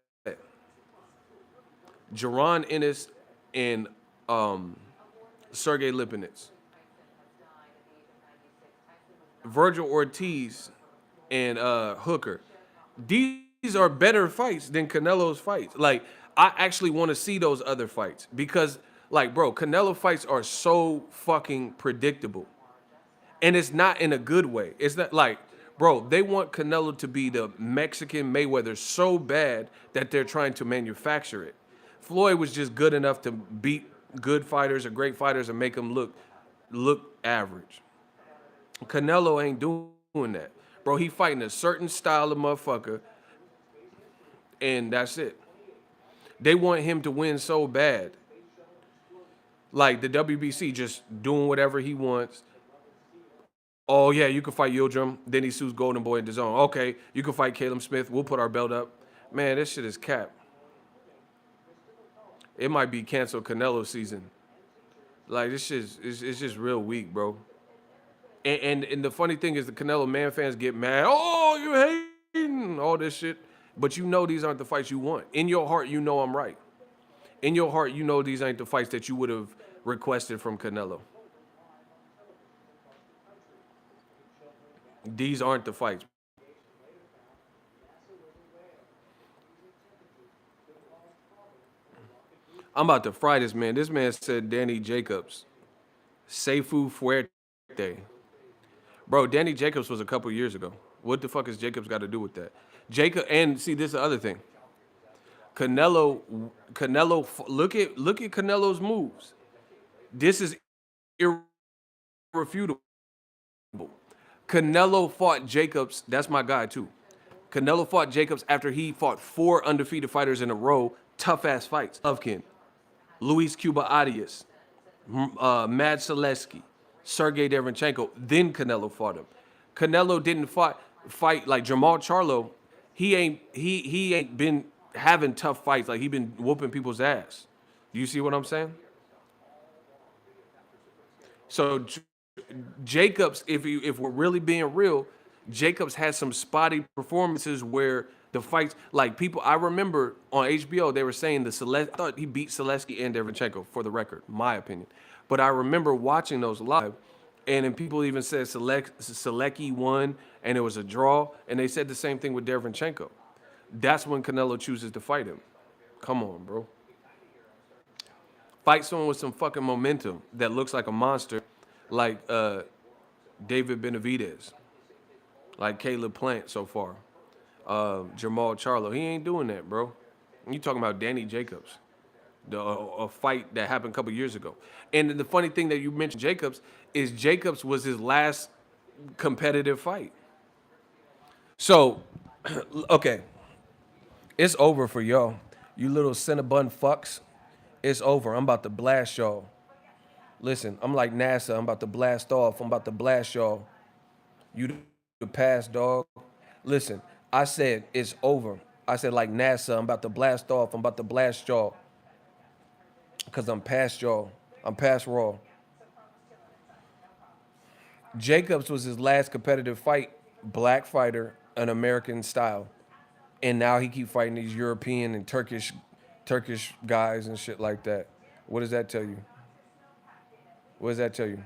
Jaron Ennis and Sergey Lipinets. Virgil Ortiz and Hooker. These are better fights than Canelo's fights. Like, I actually want to see those other fights because, like, bro, Canelo fights are so fucking predictable. And it's not in a good way. It's not like, bro, they want Canelo to be the Mexican Mayweather so bad that they're trying to manufacture it. Floyd was just good enough to beat good fighters or great fighters and make them look average. Canelo ain't doing that. Bro, he fighting a certain style of motherfucker, and that's it. They want him to win so bad. Like the WBC just doing whatever he wants. Oh, yeah, you can fight Yildirim. Then he sues Golden Boy in the zone. Okay, you can fight Caleb Smith. We'll put our belt up. Man, this shit is cap. It might be canceled Canelo season. Like, this shit is it's just real weak, bro. And the funny thing is the Canelo man fans get mad. Oh, you hating all this shit. But you know these aren't the fights you want. In your heart, you know I'm right. In your heart, you know these ain't the fights that you would have requested from Canelo. These aren't the fights. I'm about to fry this man. This man said Danny Jacobs. Seifu Fuerte. Bro, Danny Jacobs was a couple years ago. What the fuck has Jacobs got to do with that? Jacob, and see, this is the other thing. Canelo, look at Canelo's moves. This is irrefutable. Canelo fought Jacobs. That's my guy too. Canelo fought Jacobs after he fought 4 undefeated fighters in a row. Tough ass fights. Lovkin, Luis Cuba Arias, Mad Selesky, Sergey Derevchenko. Then Canelo fought him. Canelo didn't fight like Jamal Charlo. He ain't been having tough fights. Like he been whooping people's ass. Do you see what I'm saying? So Jacobs, if we're really being real, Jacobs has some spotty performances where the fights, like people, I remember on HBO they were saying I thought he beat Selesky and Derevchenko for the record, my opinion. But I remember watching those live, and then people even said Selecki won and it was a draw, and they said the same thing with Derevchenko. That's when Canelo chooses to fight him. Come on, bro. Fight someone with some fucking momentum that looks like a monster, like David Benavidez, like Caleb Plant so far, Jamal Charlo. He ain't doing that, bro. You talking about Danny Jacobs, a fight that happened a couple years ago. And the funny thing that you mentioned Jacobs is Jacobs was his last competitive fight. So, okay, it's over for y'all. You little Cinnabon fucks. It's over. I'm about to blast y'all. Listen, I'm like NASA. I'm about to blast off. I'm about to blast y'all. You the past, dog. Listen, I said it's over. I said like NASA. I'm about to blast off. I'm about to blast y'all. Because I'm past y'all. I'm past Raw. Jacobs was his last competitive fight. Black fighter, an American style. And now he keep fighting these European and Turkish Turkish guys and shit like that. What does that tell you? What does that tell you?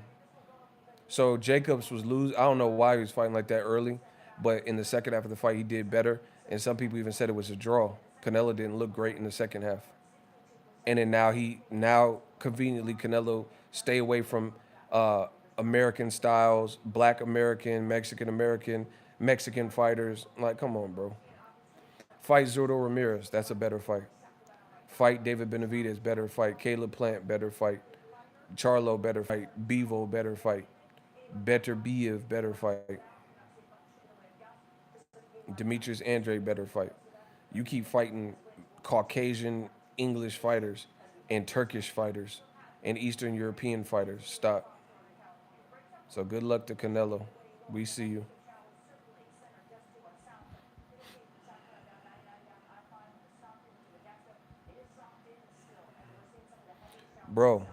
So Jacobs was losing. I don't know why he was fighting like that early, but in the second half of the fight, he did better. And some people even said it was a draw. Canelo didn't look great in the second half. And then now conveniently Canelo stay away from American styles, Black American, Mexican fighters. Like, come on, bro. Fight Zurdo Ramirez. That's a better fight. Fight David Benavidez. Better fight. Caleb Plant. Better fight. Charlo. Better fight. Bevo. Better fight. Better Biev. Better fight. Demetrius Andre. Better fight. You keep fighting Caucasian English fighters and Turkish fighters and Eastern European fighters. Stop. So good luck to Canelo. We see you. Bro,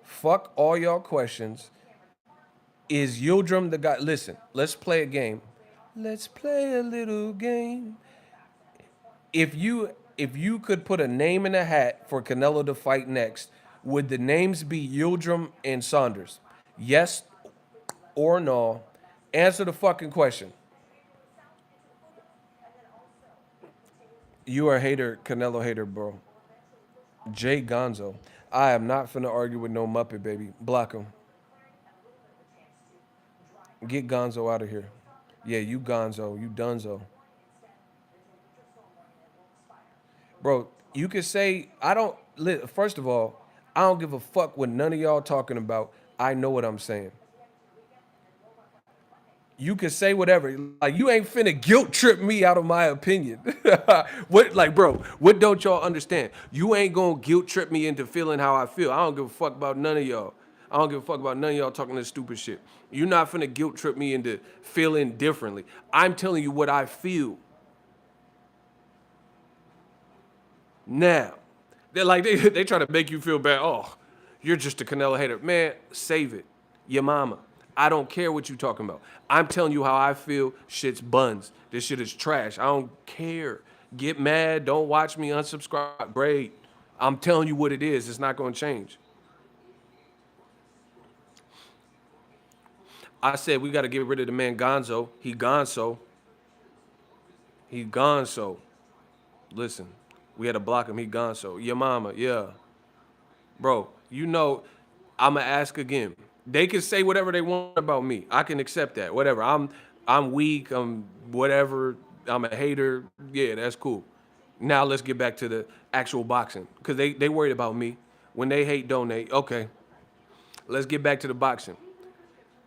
fuck all y'all questions. Is Yildirim the guy? Listen, let's play a game. Let's play a little game. If you could put a name in a hat for Canelo to fight next, would the names be Yildirim and Saunders? Yes or no? Answer the fucking question. You are a hater, Canelo hater, bro. Jay Gonzo. I am not finna argue with no Muppet, baby. Block him. Get Gonzo out of here. Yeah, you Gonzo. You Dunzo. Bro, you could say, first of all, I don't give a fuck what none of y'all talking about. I know what I'm saying. You can say whatever. Like, you ain't finna guilt trip me out of my opinion. What don't y'all understand? You ain't gonna guilt trip me into feeling how I feel. I don't give a fuck about none of y'all. I don't give a fuck about none of y'all talking this stupid shit. You're not finna guilt trip me into feeling differently. I'm telling you what I feel. Now, they try to make you feel bad. Oh, you're just a Canelo hater. Man, save it. Your mama. I don't care what you talking about. I'm telling you how I feel. Shit's buns. This shit is trash. I don't care. Get mad. Don't watch me. Unsubscribe. Great. I'm telling you what it is. It's not going to change. I said we got to get rid of the man Gonzo. He gonzo. He gonzo. Listen, we had to block him. He gonzo. Your mama, yeah. Bro, you know, I'm going to ask again. They can say whatever they want about me. I can accept that. Whatever. I'm weak. I'm whatever. I'm a hater. Yeah, that's cool. Now let's get back to the actual boxing. Because they worried about me. When they hate, donate. Okay. Let's get back to the boxing.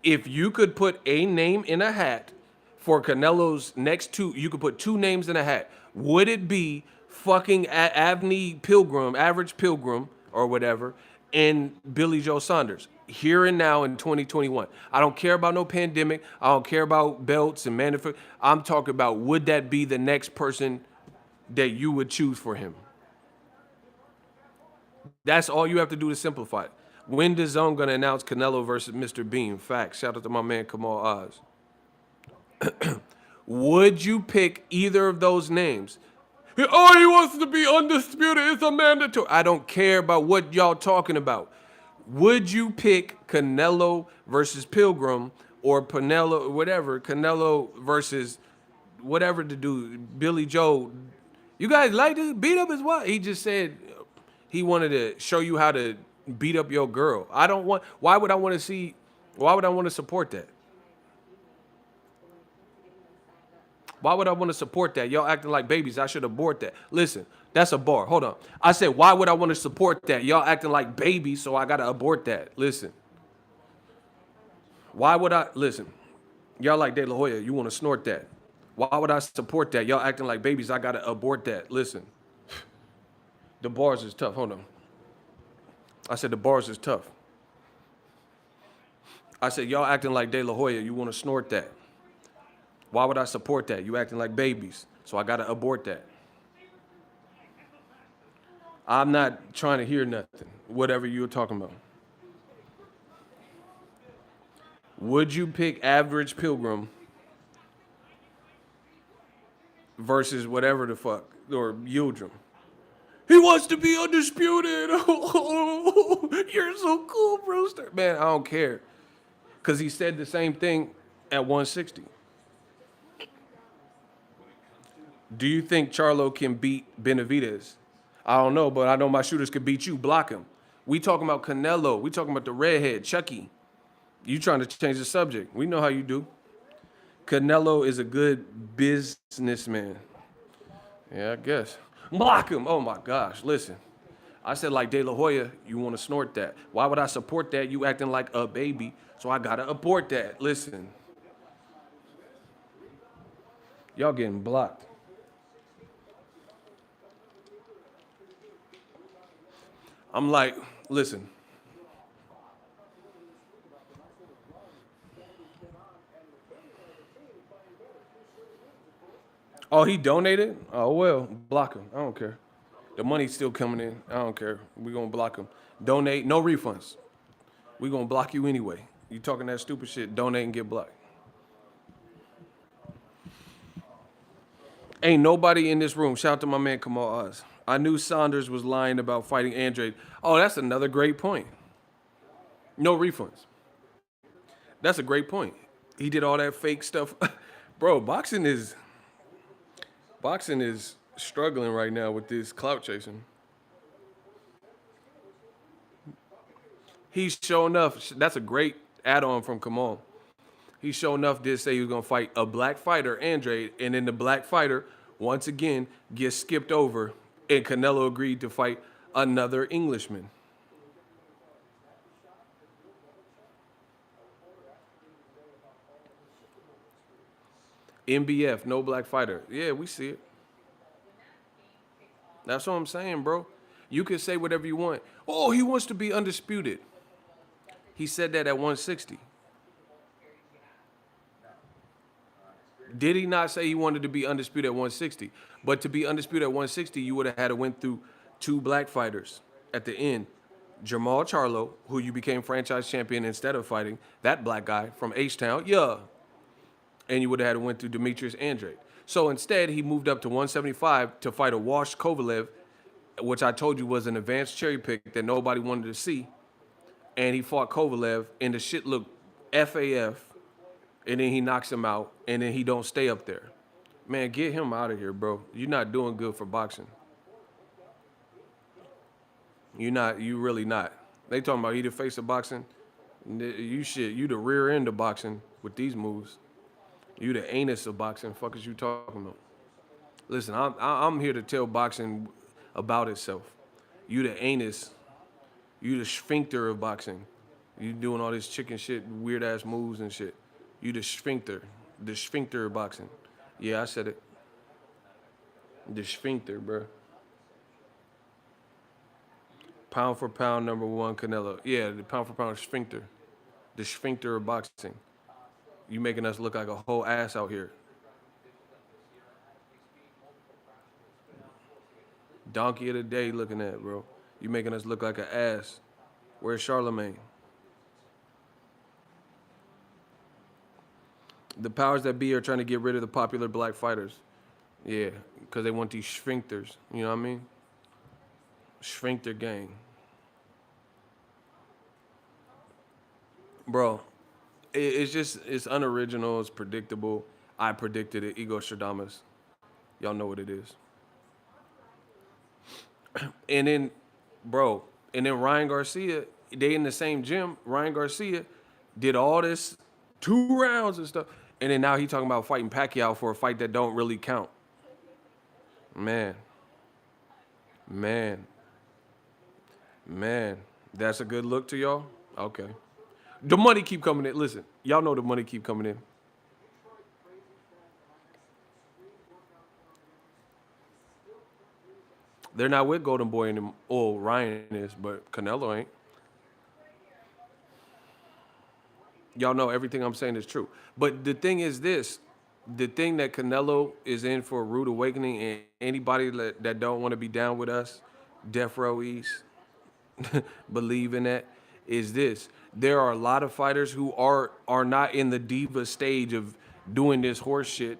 If you could put a name in a hat for Canelo's next two, you could put two names in a hat. Would it be fucking Average Pilgrim, or whatever, and Billy Joe Saunders? Here and now in 2021. I don't care about no pandemic. I don't care about belts and manufacturing. I'm talking about, would that be the next person that you would choose for him? That's all you have to do to simplify it. When is Zone going to announce Canelo versus Mr. Bean? Facts. Shout out to my man Kamal Oz. Would you pick either of those names? Oh, he wants to be undisputed. It's a mandatory. I don't care about what y'all talking about. Would you pick Canelo versus Pilgrim or Canelo versus whatever to do, Billy Joe? You guys like to beat up his wife? He just said he wanted to show you how to beat up your girl. Why would I want to support that? Why would I want to support that? Y'all acting like babies. I should abort that. Listen, that's a bar. Hold on. I said, why would I want to support that? Y'all acting like babies, so I got to abort that. Listen. Why would I? Listen. Y'all like De La Hoya. You want to snort that. Why would I support that? Y'all acting like babies. I got to abort that. Listen. The bars is tough. Hold on. I said the bars is tough. I said, y'all acting like De La Hoya. You want to snort that. Why would I support that? You acting like babies, so I got to abort that. I'm not trying to hear nothing, whatever you're talking about. Would you pick Average Pilgrim versus whatever the fuck, or Yildirim? He wants to be undisputed. You're so cool, Brewster. Man, I don't care. Because he said the same thing at 160. Do you think Charlo can beat Benavidez? I don't know, but I know my shooters could beat you. Block him. We talking about Canelo. We talking about the redhead, Chucky. You trying to change the subject. We know how you do. Canelo is a good businessman. Yeah, I guess. Block him. Oh, my gosh. Listen. I said like De La Hoya, you want to snort that. Why would I support that? You acting like a baby, so I got to abort that. Listen. Y'all getting blocked. I'm like, listen. Oh, he donated? Oh, well, block him. I don't care. The money's still coming in. I don't care. We're going to block him. Donate, no refunds. We're going to block you anyway. You talking that stupid shit, donate and get blocked. Ain't nobody in this room. Shout out to my man Kamal Oz. I knew Saunders was lying about fighting Andrade. Oh, that's another great point. No refunds. That's a great point. He did all that fake stuff. Bro, boxing is struggling right now with this clout chasing. He's shown enough. That's a great add-on from Kamal. He sure enough did say he was gonna fight a black fighter, Andrade, and then the black fighter once again gets skipped over, and Canelo agreed to fight another Englishman. MBF, no black fighter. Yeah, we see it. That's what I'm saying, bro. You can say whatever you want. Oh, he wants to be undisputed. He said that at 160. Did he not say he wanted to be undisputed at 160? But to be undisputed at 160, you would have had to went through two black fighters at the end. Jamal Charlo, who you became franchise champion instead of fighting, that black guy from H-Town, yeah. And you would have had to went through Demetrius Andrade. So instead, he moved up to 175 to fight a washed Kovalev, which I told you was an advanced cherry pick that nobody wanted to see. And he fought Kovalev, and the shit looked FAF. And then he knocks him out, and then he don't stay up there. Man, get him out of here, bro. You're not doing good for boxing. You really not. They talking about he the face of boxing. You the rear end of boxing with these moves. You the anus of boxing. Fuck is you talking about? Listen, I'm here to tell boxing about itself. You the anus. You the sphincter of boxing. You doing all this chicken shit, weird ass moves and shit. You the sphincter of boxing. Yeah, I said it. The sphincter, bro. Pound for pound, number one, Canelo. Yeah, the pound for pound sphincter. The sphincter of boxing. You making us look like a whole ass out here. Donkey of the day looking at, bro. You making us look like an ass. Where's Charlemagne? The powers that be are trying to get rid of the popular black fighters. Yeah, because they want these sphincters. You know what I mean? Sphincter gang. Bro, it's unoriginal. It's predictable. I predicted it. Ego Stradamus. Y'all know what it is. And then, bro, and then Ryan Garcia, they in the same gym. Ryan Garcia did all this 2 rounds and stuff. And then now he talking about fighting Pacquiao for a fight that don't really count. Man. Man. Man. That's a good look to y'all? Okay. The money keep coming in. Listen, y'all know the money keep coming in. They're not with Golden Boy anymore. Oh, Ryan is, but Canelo ain't. Y'all know everything I'm saying is true. But the thing is this. The thing that Canelo is in for a rude awakening, and anybody that don't want to be down with us, Death Row East, believe in that, is this. There are a lot of fighters who are not in the diva stage of doing this horse shit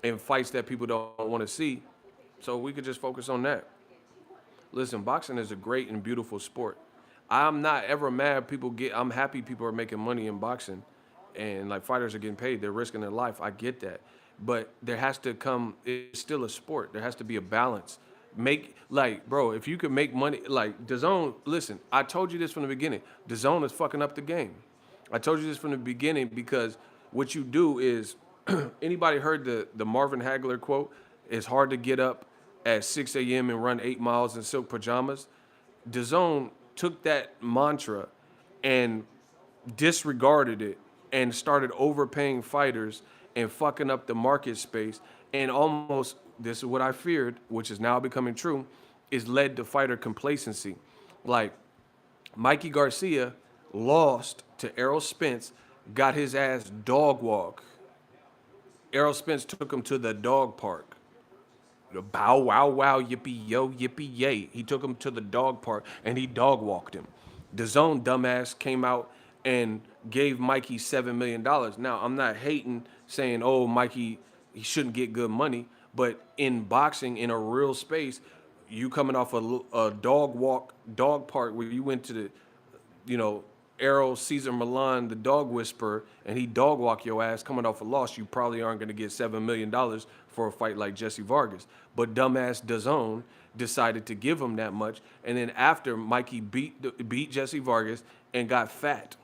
and fights that people don't want to see. So we could just focus on that. Listen, boxing is a great and beautiful sport. I'm not ever mad I'm happy people are making money in boxing and like fighters are getting paid. They're risking their life. I get that. But there has to come, it's still a sport. There has to be a balance. Make, like, bro, if you could make money, like, DAZN, listen, I told you this from the beginning. DAZN is fucking up the game. I told you this from the beginning because what you do is, anybody heard the Marvin Hagler quote? It's hard to get up at 6 a.m. and run 8 miles in silk pajamas. DAZN took that mantra and disregarded it and started overpaying fighters and fucking up the market space and almost, this is what I feared, which is now becoming true, is led to fighter complacency. Like, Mikey Garcia lost to Errol Spence, got his ass dog walk. Errol Spence took him to the dog park. Bow, wow, wow, yippee, yo, yippee, yay. He took him to the dog park and he dog walked him. DAZN dumbass came out and gave Mikey $7 million. Now, I'm not hating, saying, oh, Mikey, he shouldn't get good money. But in boxing, in a real space, you coming off a dog park where you went to the, Errol Cesar Milan, the dog whisperer, and he dog walk your ass coming off a loss, you probably aren't going to get $7 million for a fight like Jesse Vargas. But dumbass DAZN decided to give him that much. And then after, Mikey beat Jesse Vargas and got fat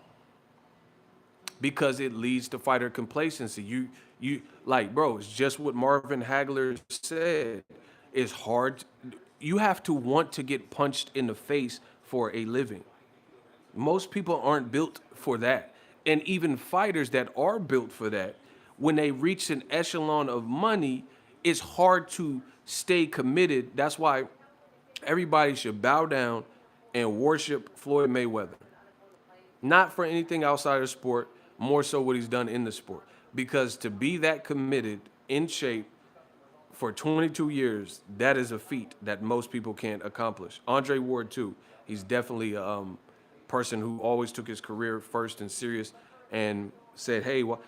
because it leads to fighter complacency. You like, bro, it's just what Marvin Hagler said. It's hard. You have to want to get punched in the face for a living. Most people aren't built for that. And even fighters that are built for that, when they reach an echelon of money, it's hard to stay committed. That's why everybody should bow down and worship Floyd Mayweather. Not for anything outside of sport, more so what he's done in the sport. Because to be that committed, in shape, for 22 years, that is a feat that most people can't accomplish. Andre Ward, too. He's definitely a person who always took his career first and serious and said, hey, well,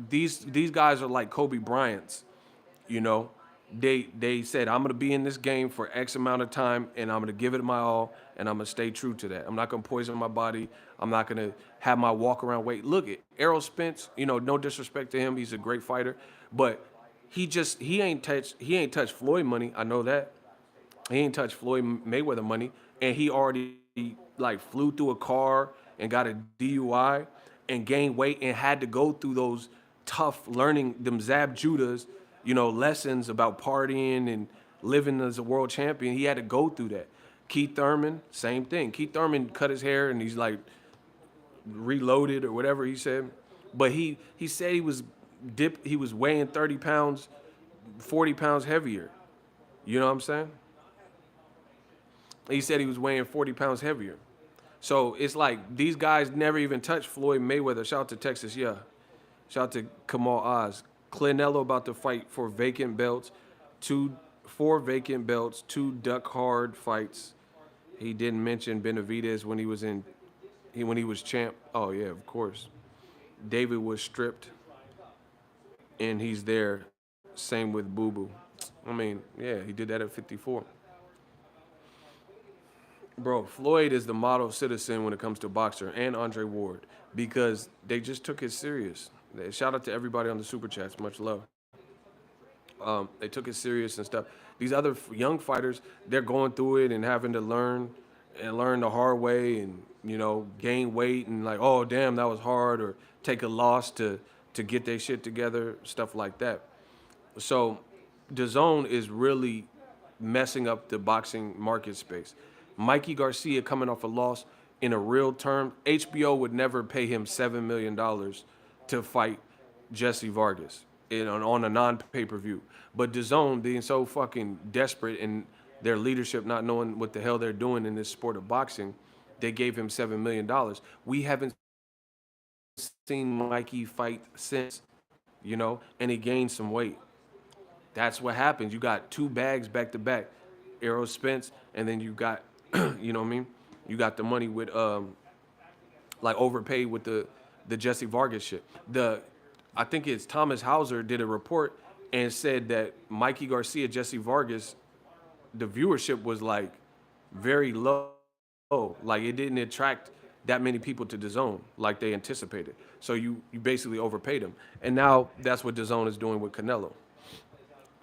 these guys are like Kobe Bryant's. They said, I'm going to be in this game for X amount of time, and I'm going to give it my all, and I'm going to stay true to that. I'm not going to poison my body. I'm not going to have my walk-around weight. Look at Errol Spence, no disrespect to him. He's a great fighter. But he ain't touched Floyd money. I know that. He ain't touched Floyd Mayweather money, and he already, flew through a car and got a DUI and gained weight and had to go through those tough learning, them Zab Judas, lessons about partying and living as a world champion. He had to go through that. Keith Thurman, same thing. Keith Thurman cut his hair and he's reloaded or whatever he said. But he said he was weighing 30 pounds, 40 pounds heavier. You know what I'm saying? He said he was weighing 40 pounds heavier. So it's like these guys never even touched Floyd Mayweather. Shout out to Texas, yeah. Shout out to Kamal Oz. Canelo about to fight for vacant belts, 4 vacant belts, 2 duck hard fights. He didn't mention Benavidez when he was champ. Oh yeah, of course. David was stripped, and he's there. Same with Boo Boo. I mean, yeah, he did that at 54. Bro, Floyd is the model citizen when it comes to boxer, and Andre Ward, because they just took it serious. Shout out to everybody on the super chats. Much love. They took it serious and stuff. These other young fighters, they're going through it and having to learn the hard way and, gain weight and oh, damn, that was hard, or take a loss to get their shit together, stuff like that. So DAZN is really messing up the boxing market space. Mikey Garcia coming off a loss in a real term. HBO would never pay him $7 million to fight Jesse Vargas on a non-pay-per-view. But DAZN being so fucking desperate and their leadership not knowing what the hell they're doing in this sport of boxing, they gave him $7 million. We haven't seen Mikey fight since, and he gained some weight. That's what happens. You got 2 bags back-to-back, Errol Spence, and then you got, you know what I mean? You got the money with, overpaid with the Jesse Vargas shit. I think it's Thomas Hauser did a report and said that Mikey Garcia, Jesse Vargas, the viewership was very low. Like it didn't attract that many people to DAZN like they anticipated. So you basically overpaid him. And now that's what DAZN is doing with Canelo.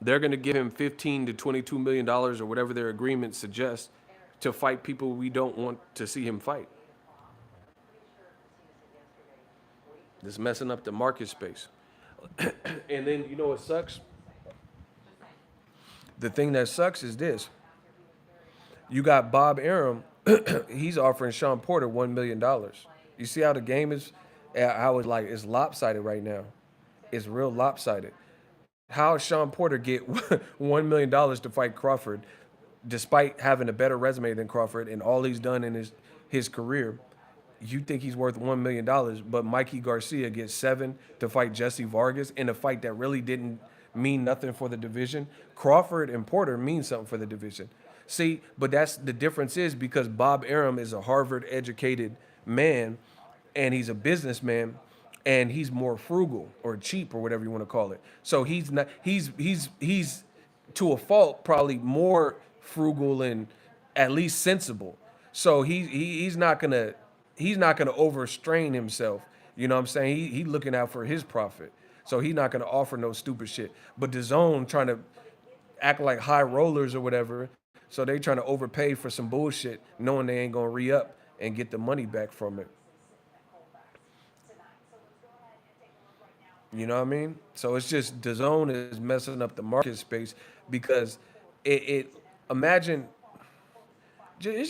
They're going to give him 15 to 22 million dollars or whatever their agreement suggests to fight people we don't want to see him fight. This messing up the market space. And then you know what sucks? The thing that sucks is this. You got Bob Arum, he's offering Sean Porter $1 million. You see how the game is, how it's lopsided right now. It's real lopsided. How Sean Porter get $1 million to fight Crawford, despite having a better resume than Crawford and all he's done in his career? You think he's worth $1 million, but Mikey Garcia gets 7 to fight Jesse Vargas in a fight that really didn't mean nothing for the division. Crawford and Porter mean something for the division. See, but that's the difference is because Bob Arum is a Harvard educated man and he's a businessman and he's more frugal or cheap or whatever you want to call it. So he's not he's to a fault probably more frugal and at least sensible. So he's not gonna overstrain himself. You know what I'm saying? He looking out for his profit. So he's not gonna offer no stupid shit. But the zone trying to act like high rollers or whatever. So they trying to overpay for some bullshit, knowing they ain't gonna re-up and get the money back from it. You know what I mean? So it's just the zone is messing up the market space because it imagine it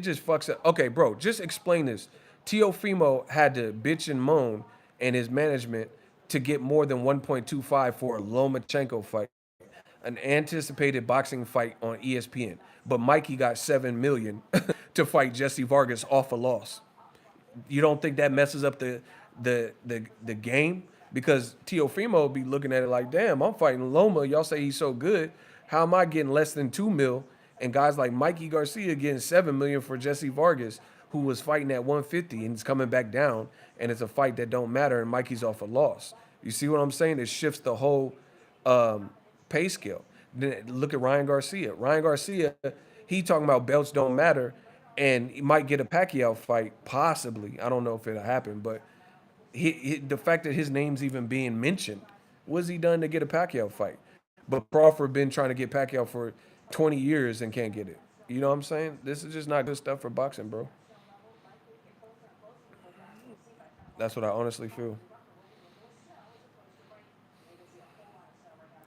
just fucks up. Okay, bro, just explain this. Teofimo had to bitch and moan and his management to get more than 1.25 for a Lomachenko fight, an anticipated boxing fight on ESPN. But Mikey got 7 million to fight Jesse Vargas off a loss. You don't think that messes up the game? Because Teofimo be looking at it like, damn, I'm fighting Loma. Y'all say he's so good. How am I getting less than 2 mil? And guys like Mikey Garcia getting 7 million for Jesse Vargas, who was fighting at 150 and is coming back down, and it's a fight that don't matter, and Mikey's off a loss. You see what I'm saying? It shifts the whole pay scale. Then look at Ryan Garcia. Ryan Garcia, he talking about belts don't matter, and he might get a Pacquiao fight, possibly. I don't know if it'll happen, but the fact that his name's even being mentioned, what's he done to get a Pacquiao fight? But Crawford been trying to get Pacquiao for 20 years and can't get it. You know what I'm saying? This is just not good stuff for boxing, bro. That's what I honestly feel.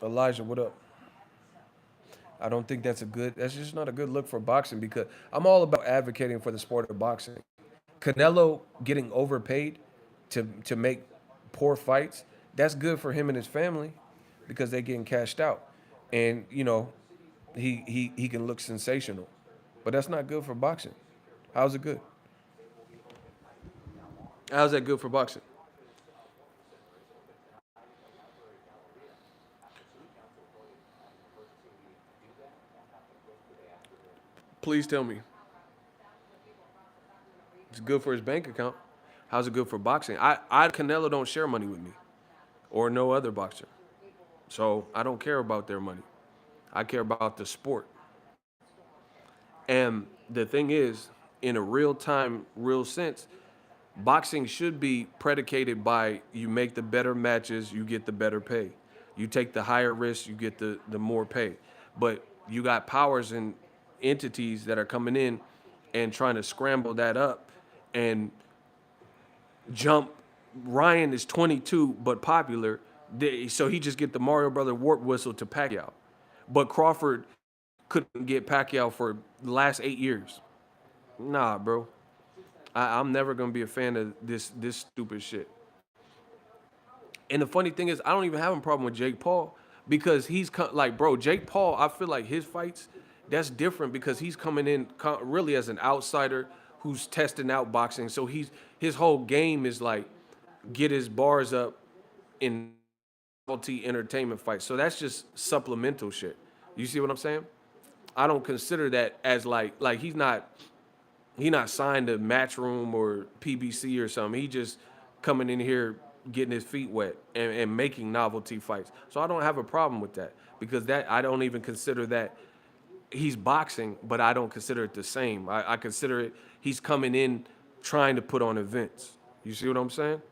Elijah, what up? I don't think that's just not a good look for boxing because I'm all about advocating for the sport of boxing. Canelo getting overpaid to make poor fights, that's good for him and his family because they're getting cashed out. And, you know, he can look sensational. But that's not good for boxing. How's it good? How's that good for boxing? Please tell me. It's good for his bank account. How's it good for boxing? I Canelo don't share money with me or no other boxer. So I don't care about their money. I care about the sport. And the thing is, in a real time, real sense, boxing should be predicated by you make the better matches, you get the better pay. You take the higher risk, you get the more pay. But you got powers and entities that are coming in and trying to scramble that up and jump. Ryan is 22 but popular, so he just get the Mario Brother warp whistle to Pacquiao. But Crawford couldn't get Pacquiao for the last 8 years. Nah, bro. I'm never gonna be a fan of this stupid shit. And the funny thing is, I don't even have a problem with Jake Paul because like, bro, Jake Paul. I feel like his fights, that's different because he's coming in really as an outsider who's testing out boxing. So his whole game is like get his bars up in novelty entertainment fights. So that's just supplemental shit. You see what I'm saying? I don't consider that as like he not signed to Matchroom or PBC or something. He just coming in here getting his feet wet and making novelty fights. So I don't have a problem with that because that I don't even consider that he's boxing, but I don't consider it the same. I consider it he's coming in trying to put on events. You see what I'm saying?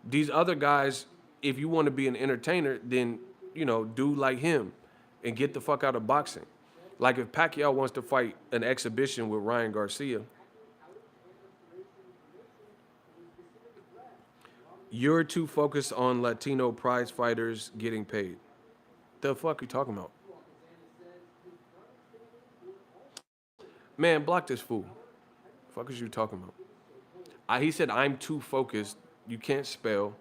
These other guys, if you want to be an entertainer, then, do like him and get the fuck out of boxing. Like if Pacquiao wants to fight an exhibition with Ryan Garcia, you're too focused on Latino prize fighters getting paid. The fuck you talking about? Man, block this fool. Fuck is you talking about? He said I'm too focused. You can't spell.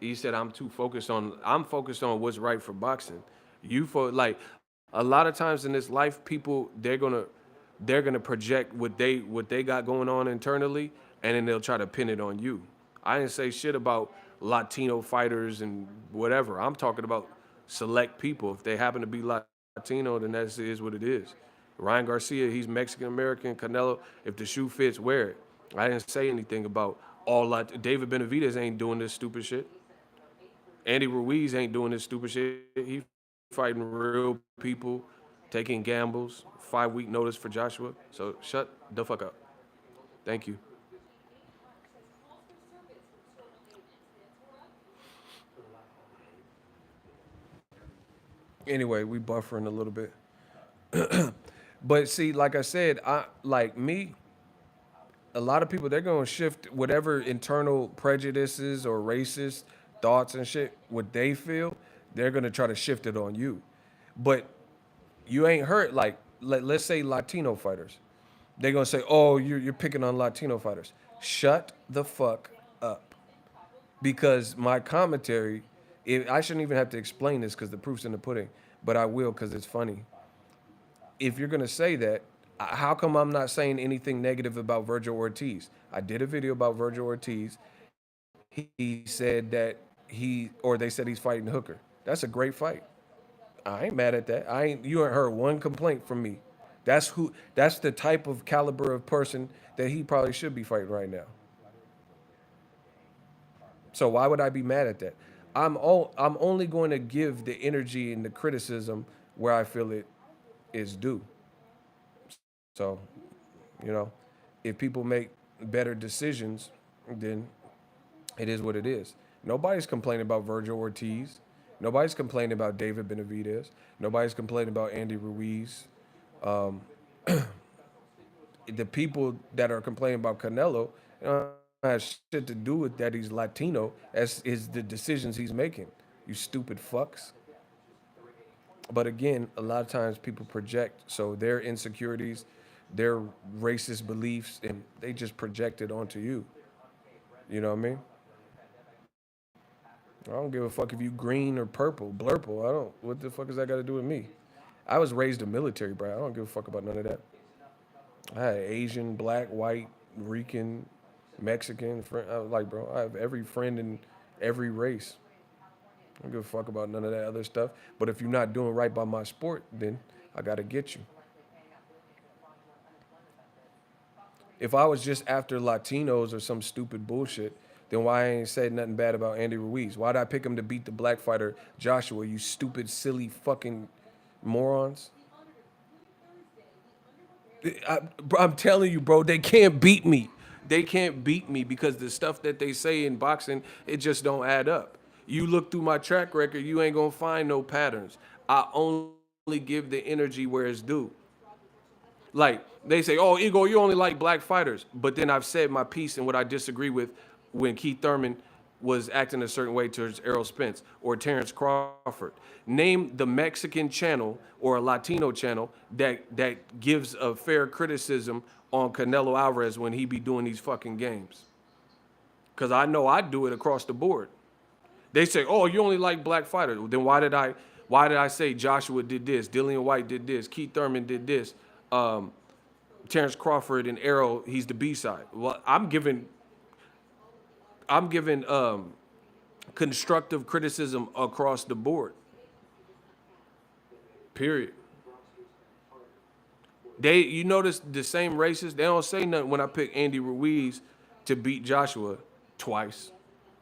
He said I'm focused on what's right for boxing. Like a lot of times in this life, people they're gonna project what they got going on internally, and then they'll try to pin it on you. I didn't say shit about Latino fighters and whatever. I'm talking about select people. If they happen to be Latino, then that is what it is. Ryan Garcia, he's Mexican American. Canelo, if the shoe fits, wear it. I didn't say anything about David Benavidez ain't doing this stupid shit. Andy Ruiz ain't doing this stupid shit. He fighting real people, taking gambles, 5-week notice for Joshua. So shut the fuck up. Thank you. Anyway, we buffering a little bit. But see, like I said, a lot of people, they're going to shift whatever internal prejudices or racist thoughts and shit, what they feel, they're going to try to shift it on you. But you ain't heard, like, let's say Latino fighters. They're going to say, oh, you're picking on Latino fighters. Shut the fuck up. Because my commentary, I shouldn't even have to explain this because the proof's in the pudding, but I will because it's funny. If you're going to say that, how come I'm not saying anything negative about Virgil Ortiz? I did a video about Virgil Ortiz. He said that they said he's fighting Hooker. That's a great fight. I ain't mad at that. You ain't heard one complaint from me. That's the type of caliber of person that he probably should be fighting right now. So why would I be mad at that? I'm only going to give the energy and the criticism where I feel it is due. So, if people make better decisions, then it is what it is. Nobody's complaining about Virgil Ortiz. Nobody's complaining about David Benavidez. Nobody's complaining about Andy Ruiz. The people that are complaining about Canelo has shit to do with that he's Latino, as is the decisions he's making. You stupid fucks. But again, a lot of times people project, so their insecurities, their racist beliefs, and they just project it onto you. You know what I mean? I don't give a fuck if you green or purple, blurple. What the fuck does that got to do with me? I was raised in military, bro. I don't give a fuck about none of that. I had Asian, black, white, Rican, Mexican friend. Bro, I have every friend in every race. I don't give a fuck about none of that other stuff. But if you're not doing right by my sport, then I got to get you. If I was just after Latinos or some stupid bullshit, then why I ain't said nothing bad about Andy Ruiz? Why'd I pick him to beat the black fighter Joshua, you stupid, silly fucking morons? I'm telling you, bro, they can't beat me. They can't beat me because the stuff that they say in boxing, it just don't add up. You look through my track record, you ain't gonna find no patterns. I only give the energy where it's due. Like, they say, oh, Ego, you only like black fighters. But then I've said my piece and what I disagree with when Keith Thurman was acting a certain way towards Errol Spence or Terrence Crawford. Name the Mexican channel or a Latino channel that gives a fair criticism on Canelo Alvarez when he be doing these fucking games. Because I know I do it across the board. They say, oh, you only like black fighters. Then why did I say Joshua did this, Dillian White did this, Keith Thurman did this, Terrence Crawford and Errol, he's the B-side. Well, I'm giving constructive criticism across the board. Period. You notice the same races, they don't say nothing when I pick Andy Ruiz to beat Joshua twice.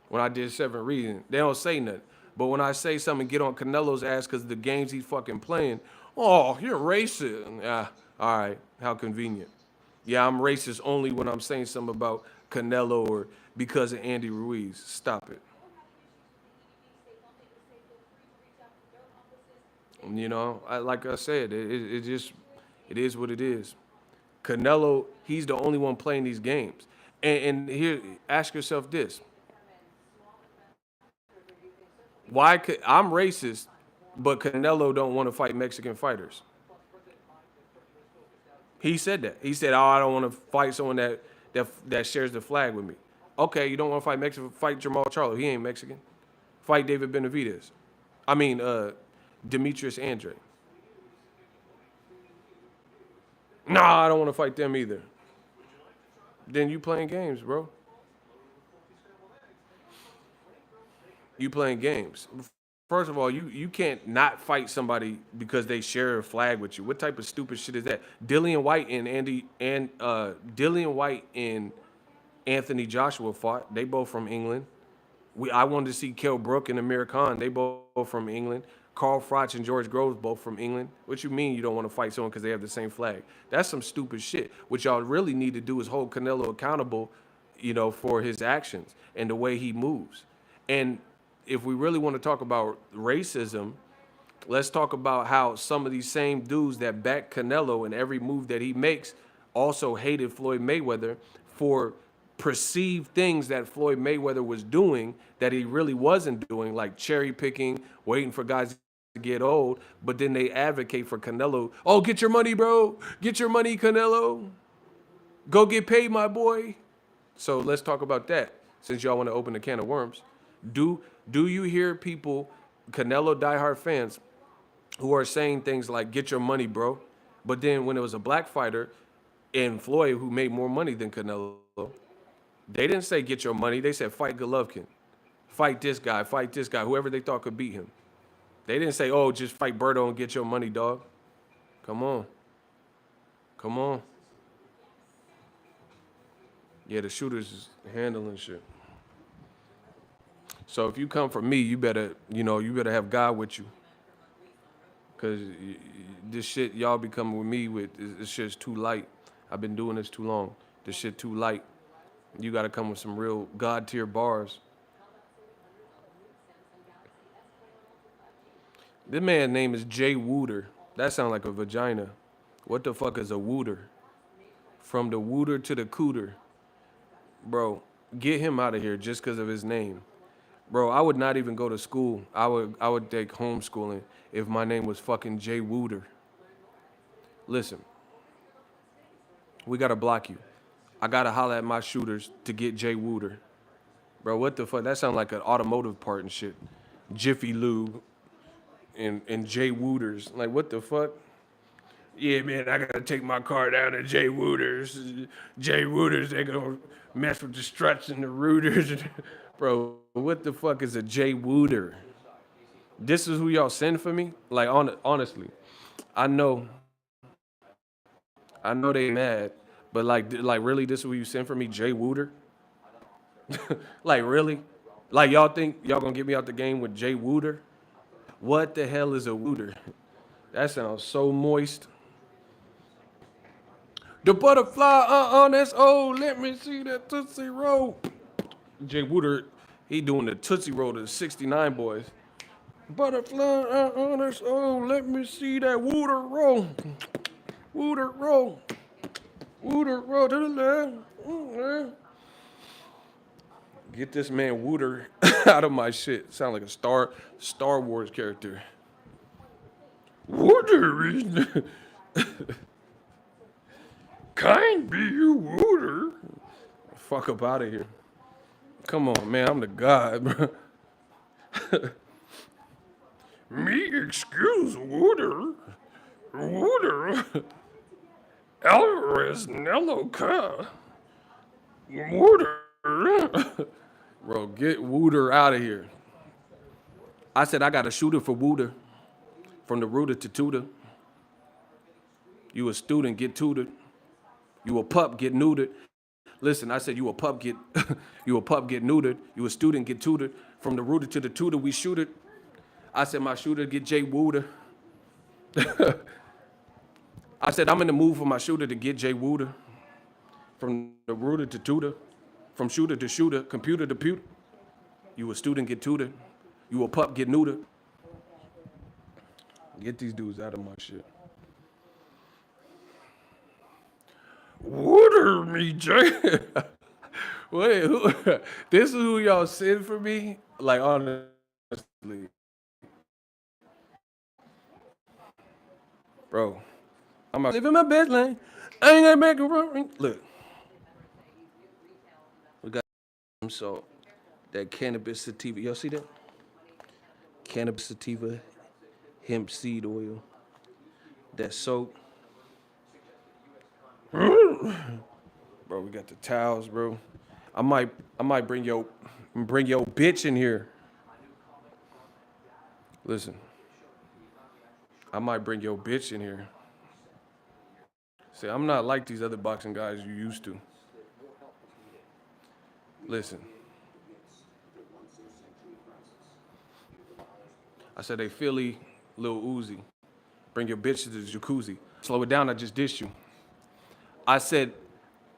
When I did 7 reasons, they don't say nothing. But when I say something, get on Canelo's ass because the games he's fucking playing, Oh, you're racist. Yeah, all right. How convenient. Yeah, I'm racist only when I'm saying something about Canelo or because of Andy Ruiz. Stop it. You know, like I said, it just, it is what it is. Canelo, he's the only one playing these games. And here, ask yourself this: why could I'm racist, but Canelo don't want to fight Mexican fighters? He said that. He said, "Oh, I don't want to fight someone that shares the flag with me." Okay, you don't want to fight Mexican? Fight Jamal Charlo. He ain't Mexican. Fight David Benavidez. I mean, Demetrius Andre. Nah, I don't want to fight them either. Then you playing games, bro. You playing games. First of all, you can't not fight somebody because they share a flag with you. What type of stupid shit is that? Dillian White and Anthony Joshua fought. They both from England. I wanted to see Kell Brook and Amir Khan. They both from England. Carl Froch and George Groves both from England. What you mean you don't want to fight someone because they have the same flag? That's some stupid shit. What y'all really need to do is hold Canelo accountable, for his actions and the way he moves. And if we really want to talk about racism, let's talk about how some of these same dudes that back Canelo and every move that he makes also hated Floyd Mayweather for perceived things that Floyd Mayweather was doing that he really wasn't doing, like cherry picking, waiting for guys to get old, but then they advocate for Canelo. Oh, get your money, bro. Get your money, Canelo. Go get paid, my boy. So let's talk about that since y'all want to open a can of worms. Do you hear people, Canelo diehard fans, who are saying things like, get your money, bro? But then when it was a black fighter and Floyd who made more money than Canelo, they didn't say get your money. They said fight Golovkin. Fight this guy, whoever they thought could beat him. They didn't say, oh, just fight Berto and get your money, dog. Come on. Come on. Yeah, the shooters is handling shit. So if you come from me, you better have God with you. Cause this shit y'all be coming with me with, this shit's too light. I've been doing this too long. This shit too light. You gotta come with some real God tier bars. This man's name is Jay Wooter. That sounds like a vagina. What the fuck is a Wooter? From the Wooter to the Cooter. Bro, get him out of here just because of his name. Bro, I would not even go to school. I would take homeschooling if my name was fucking Jay Wooter. Listen, we gotta block you. I gotta holler at my shooters to get Jay Wooter. Bro, what the fuck? That sounds like an automotive part and shit. Jiffy Lube and Jay Wooters. Like, what the fuck? Yeah, man, I gotta take my car down to Jay Wooters. Jay Wooters, they gonna mess with the struts and the rooters. Bro, what the fuck is a Jay Wooter? This is who y'all send for me? Like, honestly, I know they mad, but like really, this is who you send for me, Jay Wooter? Like, really? Like, y'all think y'all gonna get me out the game with Jay Wooter? What the hell is a Wooter? That sounds so moist. The butterfly, that's old. Let me see that Tootsie Roll. Jay Wooter, he doing the Tootsie Roll to the 69 boys. Butterfly, that's old. Let me see that Wooter roll. Wooter roll. Wooter roll to the left. Get this man Wooter out of my shit. Sound like a Star Wars character. Wooter is kind be you, Wooter. Fuck up out of here. Come on, man. I'm the god, bro. Me excuse Wooter. Wooter. Alvarez Nello Ka. Wooter. Bro, get Wooter out of here. I said I got a shooter for Wooter. From the rooter to tutor. You a student, get tutored. You a pup, get neutered. Listen, I said you a pup, get neutered. You a student, get tutored. From the rooter to the tutor, we shoot it. I said my shooter, get Jay Wooter. I said, I'm in the mood for my shooter to get Jay Wooder. From the rooter to tutor. From shooter to shooter. Computer to pewter. You a student, get tutored. You a pup, get neutered. Get these dudes out of my shit. Water me, Jay. Wait, who, this is who y'all send for me? Like, honestly. Bro, I'm living my best life. I ain't got back and run. Look. We got some salt. That cannabis sativa. Y'all see that? Cannabis sativa, hemp seed oil. That soap. Bro, we got the towels, bro. I might bring your bitch in here. Listen. I might bring your bitch in here. Say, I'm not like these other boxing guys you used to. Listen. I said, they Philly, Lil Uzi. Bring your bitch to the jacuzzi. Slow it down, I just dissed you. I said,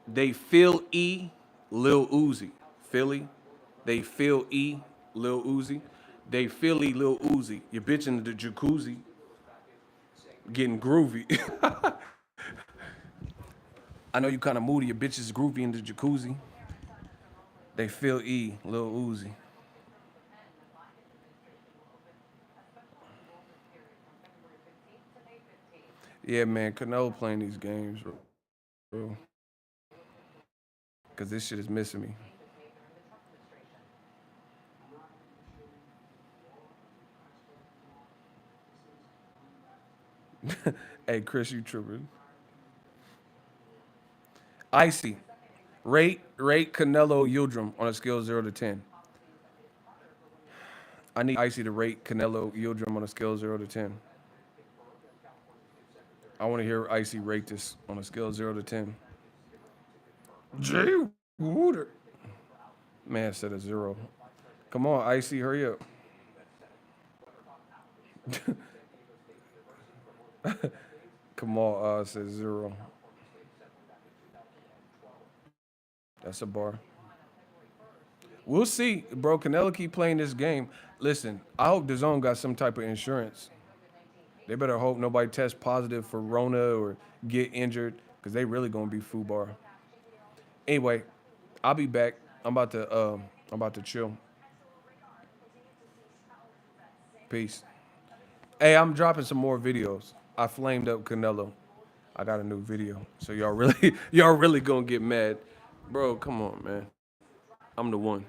they feel E, Lil Uzi. Philly, they feel E, Lil Uzi. They Philly, Lil Uzi. Your bitch in the jacuzzi. Getting groovy. I know you kind of moody. Your bitch is groovy in the jacuzzi. They feel E, Lil Uzi. Yeah, man, Canelo playing these games, bro. Because this shit is missing me. Hey, Chris, you tripping. Icy. Rate Canelo Yildirim on a scale of 0 to 10. I need Icy to rate Canelo Yildirim on a scale of 0 to 10. I want to hear Icy rate this on a scale of 0 to 10. Jay Wooder. Man said a 0. Come on, Icy, hurry up. Kamal says 0. That's a bar. We'll see, bro. Canelo keep playing this game. Listen, I hope the zone got some type of insurance. They better hope nobody tests positive for Rona or get injured, because they really gonna be foobar. Anyway, I'll be back. I'm about to chill. Peace. Hey, I'm dropping some more videos. I flamed up Canelo. I got a new video. So y'all really gonna get mad. Bro, come on, man. I'm the one.